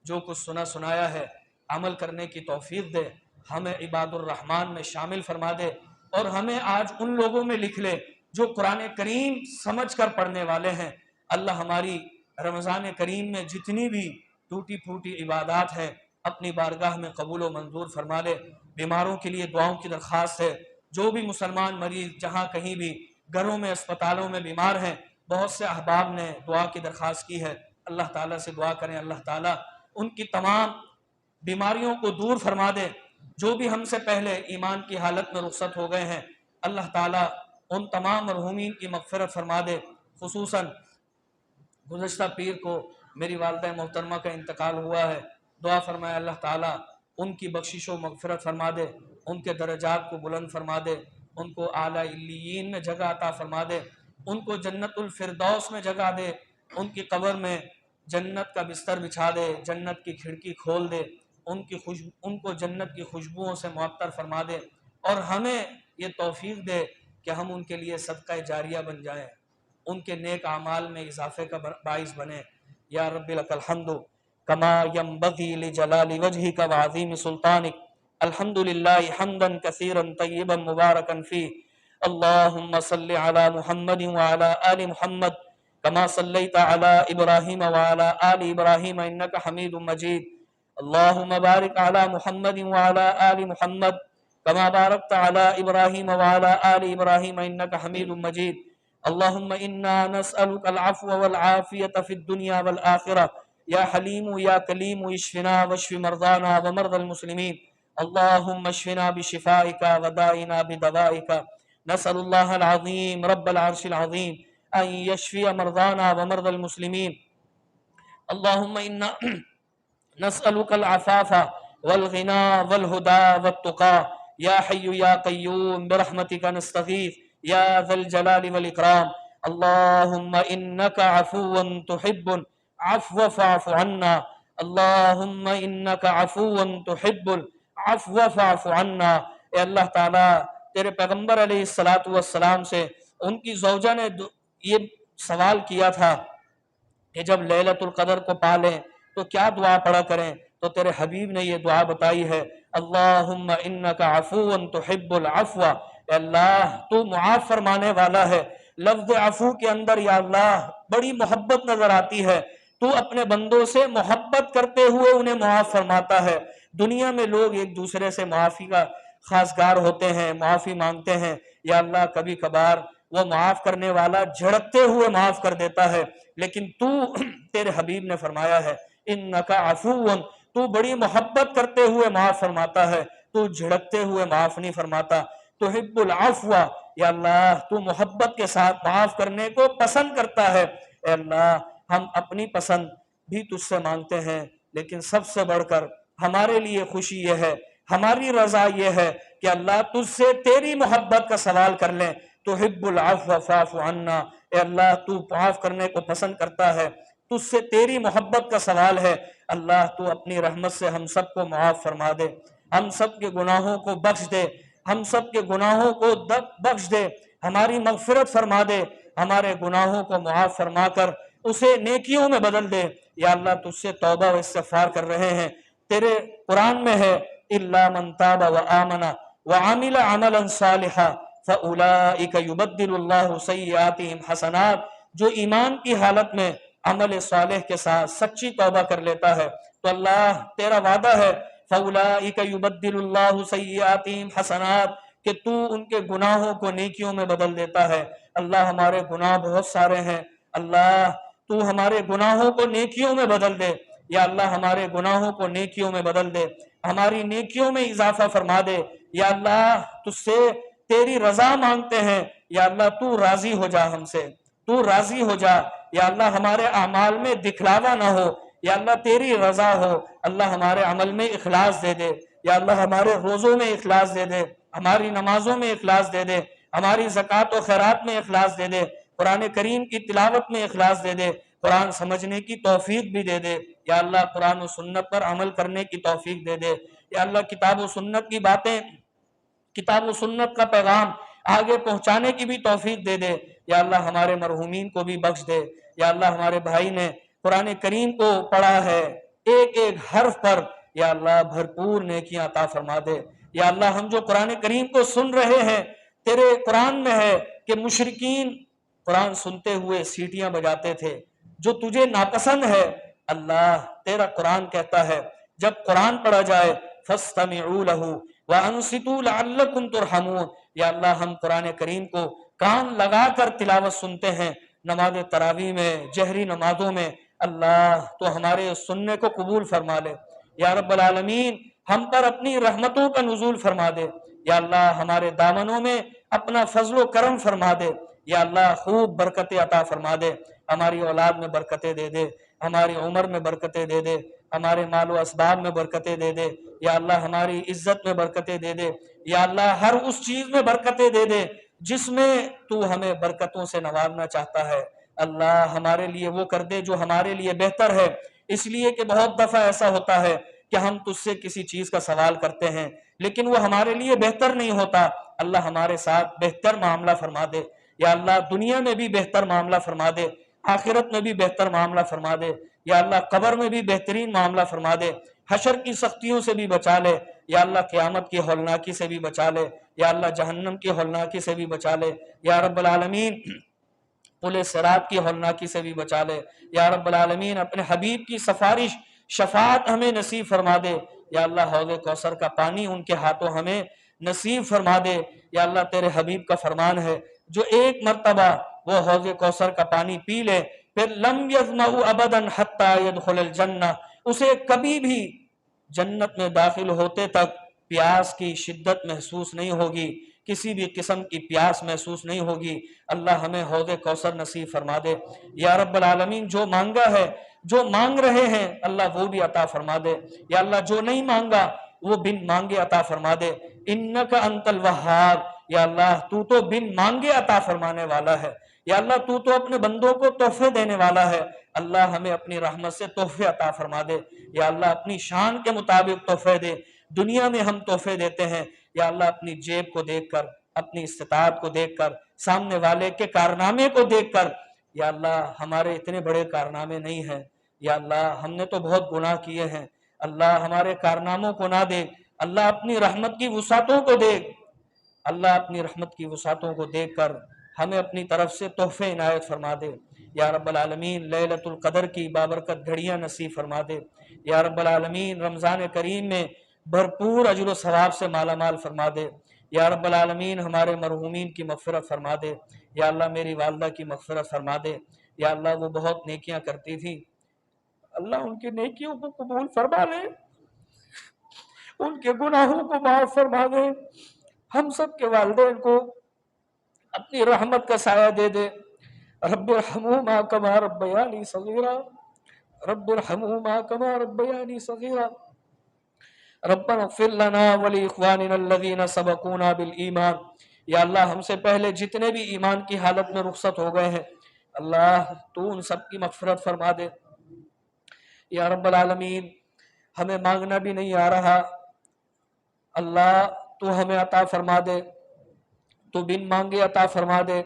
جو کچھ سنا سنایا ہے عمل کرنے کی توفیق دے، ہمیں عباد الرحمن میں شامل فرما دے، اور ہمیں آج ان لوگوں میں لکھ لے جو قرآن کریم سمجھ کر پڑھنے والے ہیں. اللہ ہماری رمضان کریم میں جتنی بھی ٹوٹی پھوٹی عبادات ہیں اپنی بارگاہ میں قبول و منظور فرما لے. بیماروں کے لیے دعاؤں کی درخواست ہے، جو بھی مسلمان مریض جہاں کہیں بھی گھروں میں اسپتالوں میں بیمار ہیں، بہت سے احباب نے دعا کی درخواست کی ہے. اللہ تعالیٰ سے دعا کریں اللہ تعالیٰ ان کی تمام بیماریوں کو دور فرما دے. جو بھی ہم سے پہلے ایمان کی حالت میں رخصت ہو گئے ہیں اللہ تعالیٰ ان تمام مرحومین کی مغفرت فرما دے. خصوصاً گزشتہ پیر کو میری والدہ محترمہ کا انتقال ہوا ہے، دعا فرمائے اللہ تعالیٰ ان کی بخشش و مغفرت فرما دے، ان کے درجات کو بلند فرما دے، ان کو اعلیٰ علیین میں جگہ عطا فرما دے، ان کو جنت الفردوس میں جگہ دے، ان کی قبر میں جنت کا بستر بچھا دے، جنت کی کھڑکی کھول دے، ان کو جنت کی خوشبوؤں سے معطر فرما دے، اور ہمیں یہ توفیق دے کہ ہم ان کے لیے صدقہ جاریہ بن جائیں، ان کے نیک اعمال میں اضافے کا باعث بنے. یا رب لک الحمد کما ینبغی لجلال وجہک وعظیم سلطانک. الحمد للہ حمدا کثیرا طیبا مبارکا فیہ. اللہم صل علی محمد وعلی آل محمد کما صلیت علی ابراہیم وعلی آل ابراہیم انک حمید مجید. اللہم بارک علی محمد وعلی آل محمد کما بارکت علی ابراہیم وعلی آل ابراہیم انک حمید مجید. اللہم انا نسألک العفو والعافیۃ فی الدنیا والآخرہ. یا حلیم یا کلیم اشفنا واشف مرضانا ومرضى المسلمین. اللہم اشفنا بشفائک ودائنا بدوائک. نسأل اللہ العظیم رب العرش العظیم ان یشفی مرضانا ومرضى المسلمین. اللہم انا نسألک العفاف والغنا والهدى والتقى. یا حی یا قیوم برحمتک نستغیث یا ذا الجلال والاکرام. اللہم انک عفو تحب العفو فاعف عنا. اللہم انک عفو تحب العفو فاعف عنا. اے اللہ تعالیٰ تیرے پیغمبر علیہ السلام سے ان کی زوجہ نے یہ سوال کیا تھا کہ جب لیلۃ القدر کو پالیں تو کیا دعا پڑھا کریں، تو تیرے حبیب نے یہ دعا بتائی ہے اللہم انک عفو تحب العفو. اے اللہ تو معاف فرمانے والا ہے. لفظ عفو کے اندر یا اللہ بڑی محبت نظر آتی ہے. تو اپنے بندوں سے محبت کرتے ہوئے انہیں معاف فرماتا ہے. دنیا میں لوگ ایک دوسرے سے معافی کا خواستگار ہوتے ہیں، معافی مانگتے ہیں. یا اللہ کبھی کبھار وہ معاف کرنے والا جھڑکتے ہوئے معاف کر دیتا ہے، لیکن تو تیرے حبیب نے فرمایا ہے انکا عفو، تو بڑی محبت کرتے ہوئے معاف فرماتا ہے، تو جھڑکتے ہوئے معاف نہیں فرماتا. تحب العفو، یا اللہ تو محبت کے ساتھ معاف کرنے کو پسند کرتا ہے. اے اللہ ہم اپنی پسند بھی تجھ سے مانگتے ہیں، لیکن سب سے بڑھ کر ہمارے لیے خوشی یہ ہے، ہماری رضا یہ ہے کہ اللہ تجھ سے تیری محبت کا سوال کر لیں. تحب العفو فاعف عنا. اے اللہ تو معاف کرنے کو پسند کرتا ہے، تجھ سے تیری محبت کا سوال ہے. اللہ تو اپنی رحمت سے ہم سب کو معاف فرما دے، ہم سب کے گناہوں کو بخش دے، ہم سب کے گناہوں کو بخش دے، ہماری مغفرت فرما دے، ہمارے گناہوں کو معاف فرما کر اسے نیکیوں میں بدل دے. یا اللہ تجھ سے توبہ و استغفار کر رہے ہیں. تیرے قرآن میں ہے الا من تاب وآمن وعمل عملا صالحا فَأُولَٰئِكَ يُبَدِّلُ اللَّهُ سَيِّئَاتِهِمْ حَسَنَاتٍ، جو ایمان کی حالت میں عمل صالح کے ساتھ سچی توبہ کر لیتا ہے تو اللہ تیرا وعدہ ہے فَأُولَٰئِكَ يُبَدِّلُ اللَّهُ سَيِّئَاتِهِمْ حَسَنَاتٍ کہ تو ان کے گناہوں کو نیکیوں میں بدل دیتا ہے۔ اللہ ہمارے گناہ بہت سارے ہیں، اللہ تو ہمارے گناہوں کو نیکیوں میں بدل دے، یا اللہ ہمارے گناہوں کو نیکیوں میں بدل دے، ہماری نیکیوں میں اضافہ فرما دے، یا اللہ تجھ سے تیری رضا مانگتے ہیں، یا اللہ تو راضی ہو جا ہم سے، تو راضی ہو جا، یا اللہ ہمارے اعمال میں دکھلاوا نہ ہو، یا اللہ تیری رضا ہو، اللہ ہمارے عمل میں اخلاص دے دے، یا اللہ ہمارے روزوں میں اخلاص دے دے، ہماری نمازوں میں اخلاص دے دے، ہماری زکوٰۃ و خیرات میں اخلاص دے دے، قرآن کریم کی تلاوت میں اخلاص دے دے، قرآن سمجھنے کی توفیق بھی دے دے، یا اللہ قرآن و سنت پر عمل کرنے کی توفیق دے دے، یا اللہ کتاب و سنت کی باتیں، کتاب و سنت کا پیغام آگے پہنچانے کی بھی توفیق دے دے، یا اللہ ہمارے مرحومین کو بھی بخش دے، یا اللہ ہمارے بھائی نے قرآن کریم کو پڑھا ہے ایک ایک حرف پر، یا اللہ بھرپور نیکیاں عطا فرما دے، یا اللہ ہم جو قرآن کریم کو سن رہے ہیں، تیرے قرآن میں ہے کہ مشرکین قرآن سنتے ہوئے سیٹیاں بجاتے تھے، جو تجھے ناپسند ہے، اللہ تیرا قرآن کہتا ہے جب قرآن پڑھا جائے فَاسْتَمِعُوا لَهُ وَأَنصِتُوا لَعَلَّكُمْ تُرْحَمُونَ، یا اللہ ہم قرآن کریم کو کان لگا کر تلاوت سنتے ہیں، نماز تراویح میں، جہری نمازوں میں، اللہ تو ہمارے سننے کو قبول فرما لے، یا رب العالمین ہم پر اپنی رحمتوں کا نزول فرما دے، یا اللہ ہمارے دامنوں میں اپنا فضل و کرم فرما دے، یا اللہ خوب برکتیں عطا فرما دے، ہماری اولاد میں برکتیں دے دے، ہماری عمر میں برکتیں دے دے، ہمارے مال و اسباب میں برکتیں دے دے، یا اللہ ہماری عزت میں برکتیں دے دے، یا اللہ ہر اس چیز میں برکتیں دے دے جس میں تو ہمیں برکتوں سے نوازنا چاہتا ہے، اللہ ہمارے لیے وہ کر دے جو ہمارے لیے بہتر ہے، اس لیے کہ بہت دفعہ ایسا ہوتا ہے کہ ہم تجھ سے کسی چیز کا سوال کرتے ہیں لیکن وہ ہمارے لیے بہتر نہیں ہوتا، اللہ ہمارے ساتھ بہتر معاملہ فرما دے، یا اللہ دنیا میں بھی بہتر معاملہ فرما دے، آخرت میں بھی بہتر معاملہ فرما دے، یا اللہ قبر میں بھی بہترین معاملہ فرما دے، حشر کی سختیوں سے بھی بچا لے، یا اللہ قیامت کی ہولناکی سے بھی بچا لے، یا اللہ جہنم کی ہولناکی سے بھی بچا لے، یا رب العالمین پل صراط کی ہولناکی سے بھی بچا لے، یا رب العالمین اپنے حبیب کی سفارش شفاعت ہمیں نصیب فرما دے، یا اللہ حوض کوثر کا پانی ان کے ہاتھوں ہمیں نصیب فرما دے، یا اللہ تیرے حبیب کا فرمان ہے جو ایک مرتبہ وہ حوض کوثر کا پانی پی لے پھر لم یظمأ ابدا حتی یدخل الجنہ، اسے کبھی بھی جنت میں داخل ہوتے تک پیاس کی شدت محسوس نہیں ہوگی، کسی بھی قسم کی پیاس محسوس نہیں ہوگی، اللہ ہمیں حوض کوثر نصیب فرما دے، یا رب العالمین جو مانگا ہے، جو مانگ رہے ہیں اللہ وہ بھی عطا فرما دے، یا اللہ جو نہیں مانگا وہ بن مانگے عطا فرما دے، انک انت الوہاب، یا اللہ تو تو بن مانگے عطا فرمانے والا ہے، یا اللہ تو تو اپنے بندوں کو تحفے دینے والا ہے، اللہ ہمیں اپنی رحمت سے تحفے عطا فرما دے، یا اللہ اپنی شان کے مطابق تحفے دے، دنیا میں ہم تحفے دیتے ہیں، یا اللہ اپنی جیب کو دیکھ کر، اپنی استطاعت کو دیکھ کر، سامنے والے کے کارنامے کو دیکھ کر، یا اللہ ہمارے اتنے بڑے کارنامے نہیں ہیں، یا اللہ ہم نے تو بہت گناہ کیے ہیں، اللہ ہمارے کارناموں کو نہ دیکھ، اللہ اپنی رحمت کی وسعتوں کو دیکھ، اللہ اپنی رحمت کی وسعتوں کو دیکھ کر ہمیں اپنی طرف سے تحفے عنایت فرما دے، یا رب العالمین لیلۃ القدر کی بابرکت گھڑیاں نصیب فرما دے، یا رب العالمین رمضان کریم میں بھرپور اجر و ثواب سے مالا مال فرما دے، یا رب العالمین ہمارے مرحومین کی مغفرت فرما دے، یا اللہ میری والدہ کی مغفرت فرما دے، یا اللہ وہ بہت نیکیاں کرتی تھی، اللہ ان کی نیکیوں کو قبول فرما لے، ان کے گناہوں کو معاف فرما دے، ہم سب کے والدین کو اپنی رحمت کا سایہ دے دے، رب ارحمہما کما ربیانی صغیرا، رب ارحمہما کما ربیانی صغیرا، ربنا اغفر لنا ولاخواننا الذین سبقونا بالایمان، یا اللہ ہم سے پہلے جتنے بھی ایمان کی حالت میں رخصت ہو گئے ہیں اللہ تو ان سب کی مغفرت فرما دے، یا رب العالمین ہمیں مانگنا بھی نہیں آ رہا، اللہ تو ہمیں عطا فرما دے، تو بن مانگے عطا فرما دے،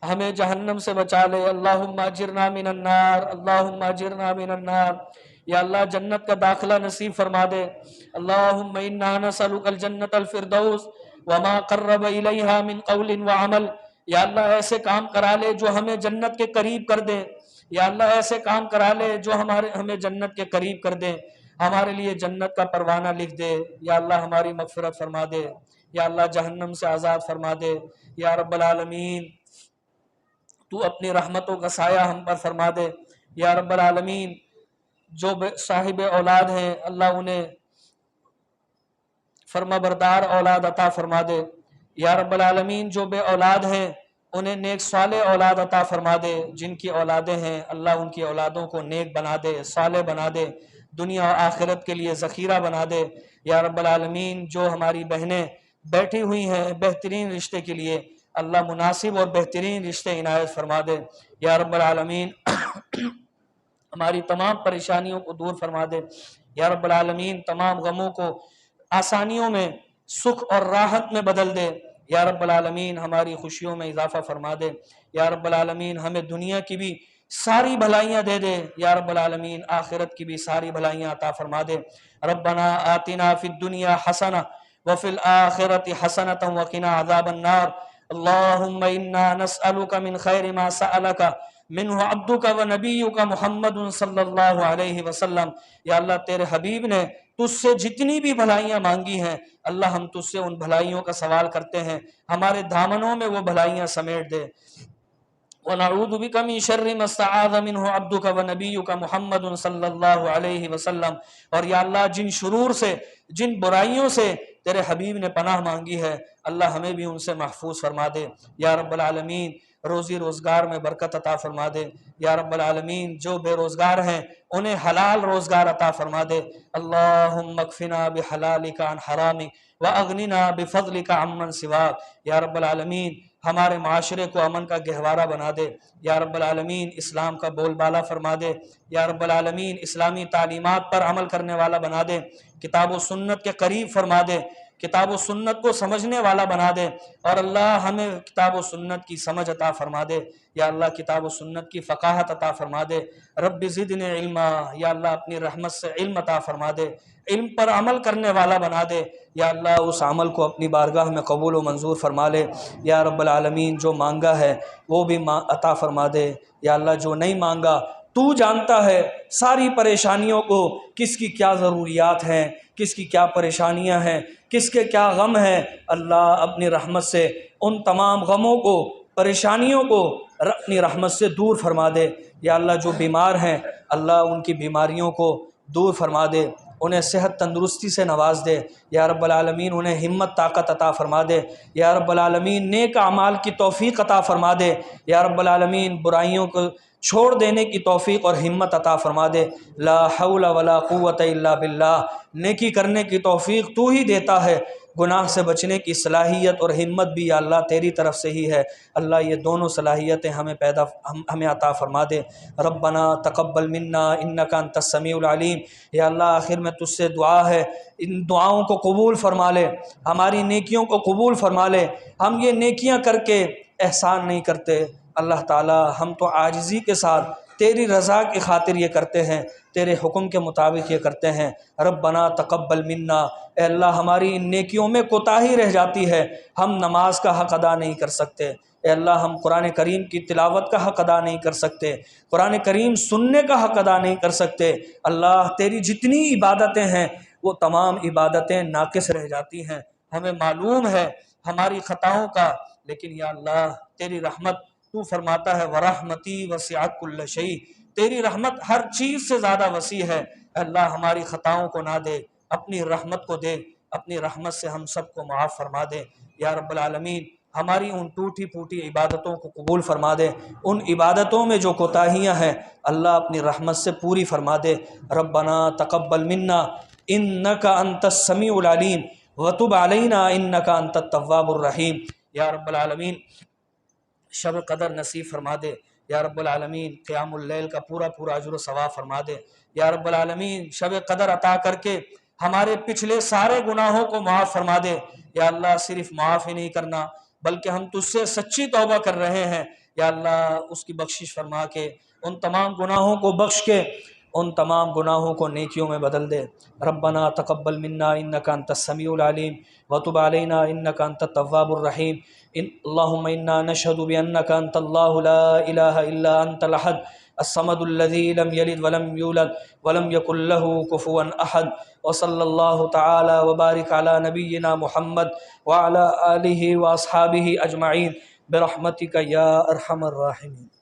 ہمیں جہنم سے بچا لے، اللہم اجرنا من النار، اللہم اجرنا من النار، یا اللہ جنت کا داخلہ نصیب فرما دے، اللہم انا نسألک الجنت الفردوس وما قرب الیہا من قول وعمل، یا اللہ ایسے کام کرا لے جو ہمیں جنت کے قریب کر دے، یا اللہ ایسے کام کرا لے جو ہمیں جنت کے قریب کر دے، ہمارے لیے جنت کا پروانہ لکھ دے، یا اللہ ہماری مغفرت فرما دے، یا اللہ جہنم سے آزاد فرما دے، یا رب العالمین تو اپنی رحمتوں کا سایہ ہم پر فرما دے، یا رب العالمین جو صاحب اولاد ہیں اللہ انہیں فرما بردار اولاد عطا فرما دے، یا رب العالمین جو بے اولاد ہیں انہیں نیک صالح اولاد عطا فرما دے، جن کی اولادیں ہیں اللہ ان کی اولادوں کو نیک بنا دے، صالح بنا دے، دنیا و آخرت کے لیے ذخیرہ بنا دے، یا رب العالمین جو ہماری بہنیں بیٹھی ہوئی ہیں بہترین رشتے کے لیے اللہ مناسب اور بہترین رشتے عنایت فرما دے، یا رب العالمین ہماری تمام پریشانیوں کو دور فرما دے، یا رب العالمین تمام غموں کو آسانیوں میں سکھ اور راحت میں بدل دے، یا رب العالمین ہماری خوشیوں میں اضافہ فرما دے، یا رب العالمین ہمیں دنیا کی بھی ساری بھلائیاں دے دے، یا رب العالمین آخرت کی بھی ساری بھلائیاں عطا فرما دے۔ ربنا آتنا فی الدنیا حسنہ وفی الآخرۃ حسنۃ وقنا عذاب النار۔ اللہم انا نسألک من خیر ما سألک منہ عبدک و نبیک محمد صلی اللہ علیہ وسلم، یا اللہ تیرے حبیب نے تجھ سے جتنی بھی بھلائیاں مانگی ہیں اللہ ہم تجھ سے ان بھلائیوں کا سوال کرتے ہیں، ہمارے دامنوں میں وہ بھلائیاں سمیٹ دے۔ وَنَعُوذُ بِكَ مِن شَرِّ مَا اسْتَعَاذَ مِنْهُ عَبْدُكَ وَنَبِيُّكَ محمد صلی اللہ علیہ وسلم، اور یا اللہ جن شرور سے جن برائیوں سے تیرے حبیب نے پناہ مانگی ہے اللہ ہمیں بھی ان سے محفوظ فرما دے، یا رب العالمین روزی روزگار میں برکت عطا فرما دے، یا رب العالمین جو بے روزگار ہیں انہیں حلال روزگار عطا فرما دے۔ اللہم اکفنا بحلالک عن حرامک واغننا بفضلک عمن سواک، یا رب العالمین ہمارے معاشرے کو امن کا گہوارہ بنا دے، یا رب العالمین اسلام کا بول بالا فرما دے، یا رب العالمین اسلامی تعلیمات پر عمل کرنے والا بنا دے، کتاب و سنت کے قریب فرما دے، کتاب و سنت کو سمجھنے والا بنا دے، اور اللہ ہمیں کتاب و سنت کی سمجھ عطا فرما دے، یا اللہ کتاب و سنت کی فقاہت عطا فرما دے۔ رب زدنی علما، یا اللہ اپنی رحمت سے علم عطا فرما دے، علم پر عمل کرنے والا بنا دے، یا اللہ اس عمل کو اپنی بارگاہ میں قبول و منظور فرما لے، یا رب العالمین جو مانگا ہے وہ بھی عطا فرما دے، یا اللہ جو نہیں مانگا تو جانتا ہے ساری پریشانیوں کو، کس کی کیا ضروریات ہیں، کس کی کیا پریشانیاں ہیں، کس کے کیا غم ہیں، اللہ اپنی رحمت سے ان تمام غموں کو پریشانیوں کو اپنی رحمت سے دور فرما دے، یا اللہ جو بیمار ہیں اللہ ان کی بیماریوں کو دور فرما دے، انہیں صحت تندرستی سے نواز دے، یا رب العالمین انہیں ہمت طاقت عطا فرما دے، یا رب العالمین نیک اعمال کی توفیق عطا فرما دے، یا رب العالمین برائیوں کو چھوڑ دینے کی توفیق اور ہمت عطا فرما دے۔ لا حول ولا قوت الا باللہ، نیکی کرنے کی توفیق تو ہی دیتا ہے، گناہ سے بچنے کی صلاحیت اور ہمت بھی یا اللہ تیری طرف سے ہی ہے، اللہ یہ دونوں صلاحیتیں ہمیں عطا فرما دے۔ ربنا تقبل منا انک انت السمیع العلیم، یا اللہ آخر میں تجھ سے دعا ہے ان دعاؤں کو قبول فرما لے، ہماری نیکیوں کو قبول فرما لے، ہم یہ نیکیاں کر کے احسان نہیں کرتے اللہ تعالی، ہم تو عاجزی کے ساتھ تیری رضا کی خاطر یہ کرتے ہیں، تیرے حکم کے مطابق یہ کرتے ہیں۔ ربنا تقبل منا، اے اللہ ہماری ان نیکیوں میں کوتاہی رہ جاتی ہے، ہم نماز کا حق ادا نہیں کر سکتے، اے اللہ ہم قرآن کریم کی تلاوت کا حق ادا نہیں کر سکتے، قرآن کریم سننے کا حق ادا نہیں کر سکتے، اللہ تیری جتنی عبادتیں ہیں وہ تمام عبادتیں ناقص رہ جاتی ہیں، ہمیں معلوم ہے ہماری خطاؤں کا، لیکن یا اللہ تیری رحمت تو فرماتا ہے وَرَحْمَتِي وَسِعَتْ كُلَّ شَيْءٍ، تیری رحمت ہر چیز سے زیادہ وسیع ہے، اللہ ہماری خطاؤں کو نہ دے، اپنی رحمت کو دے، اپنی رحمت سے ہم سب کو معاف فرما دے، یا رب العالمین ہماری ان ٹوٹی پھوٹی عبادتوں کو قبول فرما دے، ان عبادتوں میں جو کوتاہیاں ہیں اللہ اپنی رحمت سے پوری فرما دے۔ ربنا تقبل منا انک انت السمیع العلیم وتب علینا انک انت التواب الرحیم، یا رب العالمین شب قدر نصیب فرما دے، یا رب العالمین قیام اللیل کا پورا پورا اجر و ثواب فرما دے، یا رب العالمین شب قدر عطا کر کے ہمارے پچھلے سارے گناہوں کو معاف فرما دے، یا اللہ صرف معاف ہی نہیں کرنا بلکہ ہم تجھ سے سچی توبہ کر رہے ہیں، یا اللہ اس کی بخشش فرما کے ان تمام گناہوں کو بخش کے ان تمام گناہوں کو نیکیوں میں بدل دے۔ ربنا تقبل منا انک انت السمیع العلیم وتب علینا انک انت التواب الرحیم۔ اللہم انا نشہد بانک انت اللہ لا الہ الا انت الاحد الصمد الذی لم یلد ولم یولد ولم یکن له کفوا احد، وصلی اللہ تعالی وبارک علی نبینا محمد وعلی آلہ واصحابہ اجمعین برحمتک یا ارحم الراحمین۔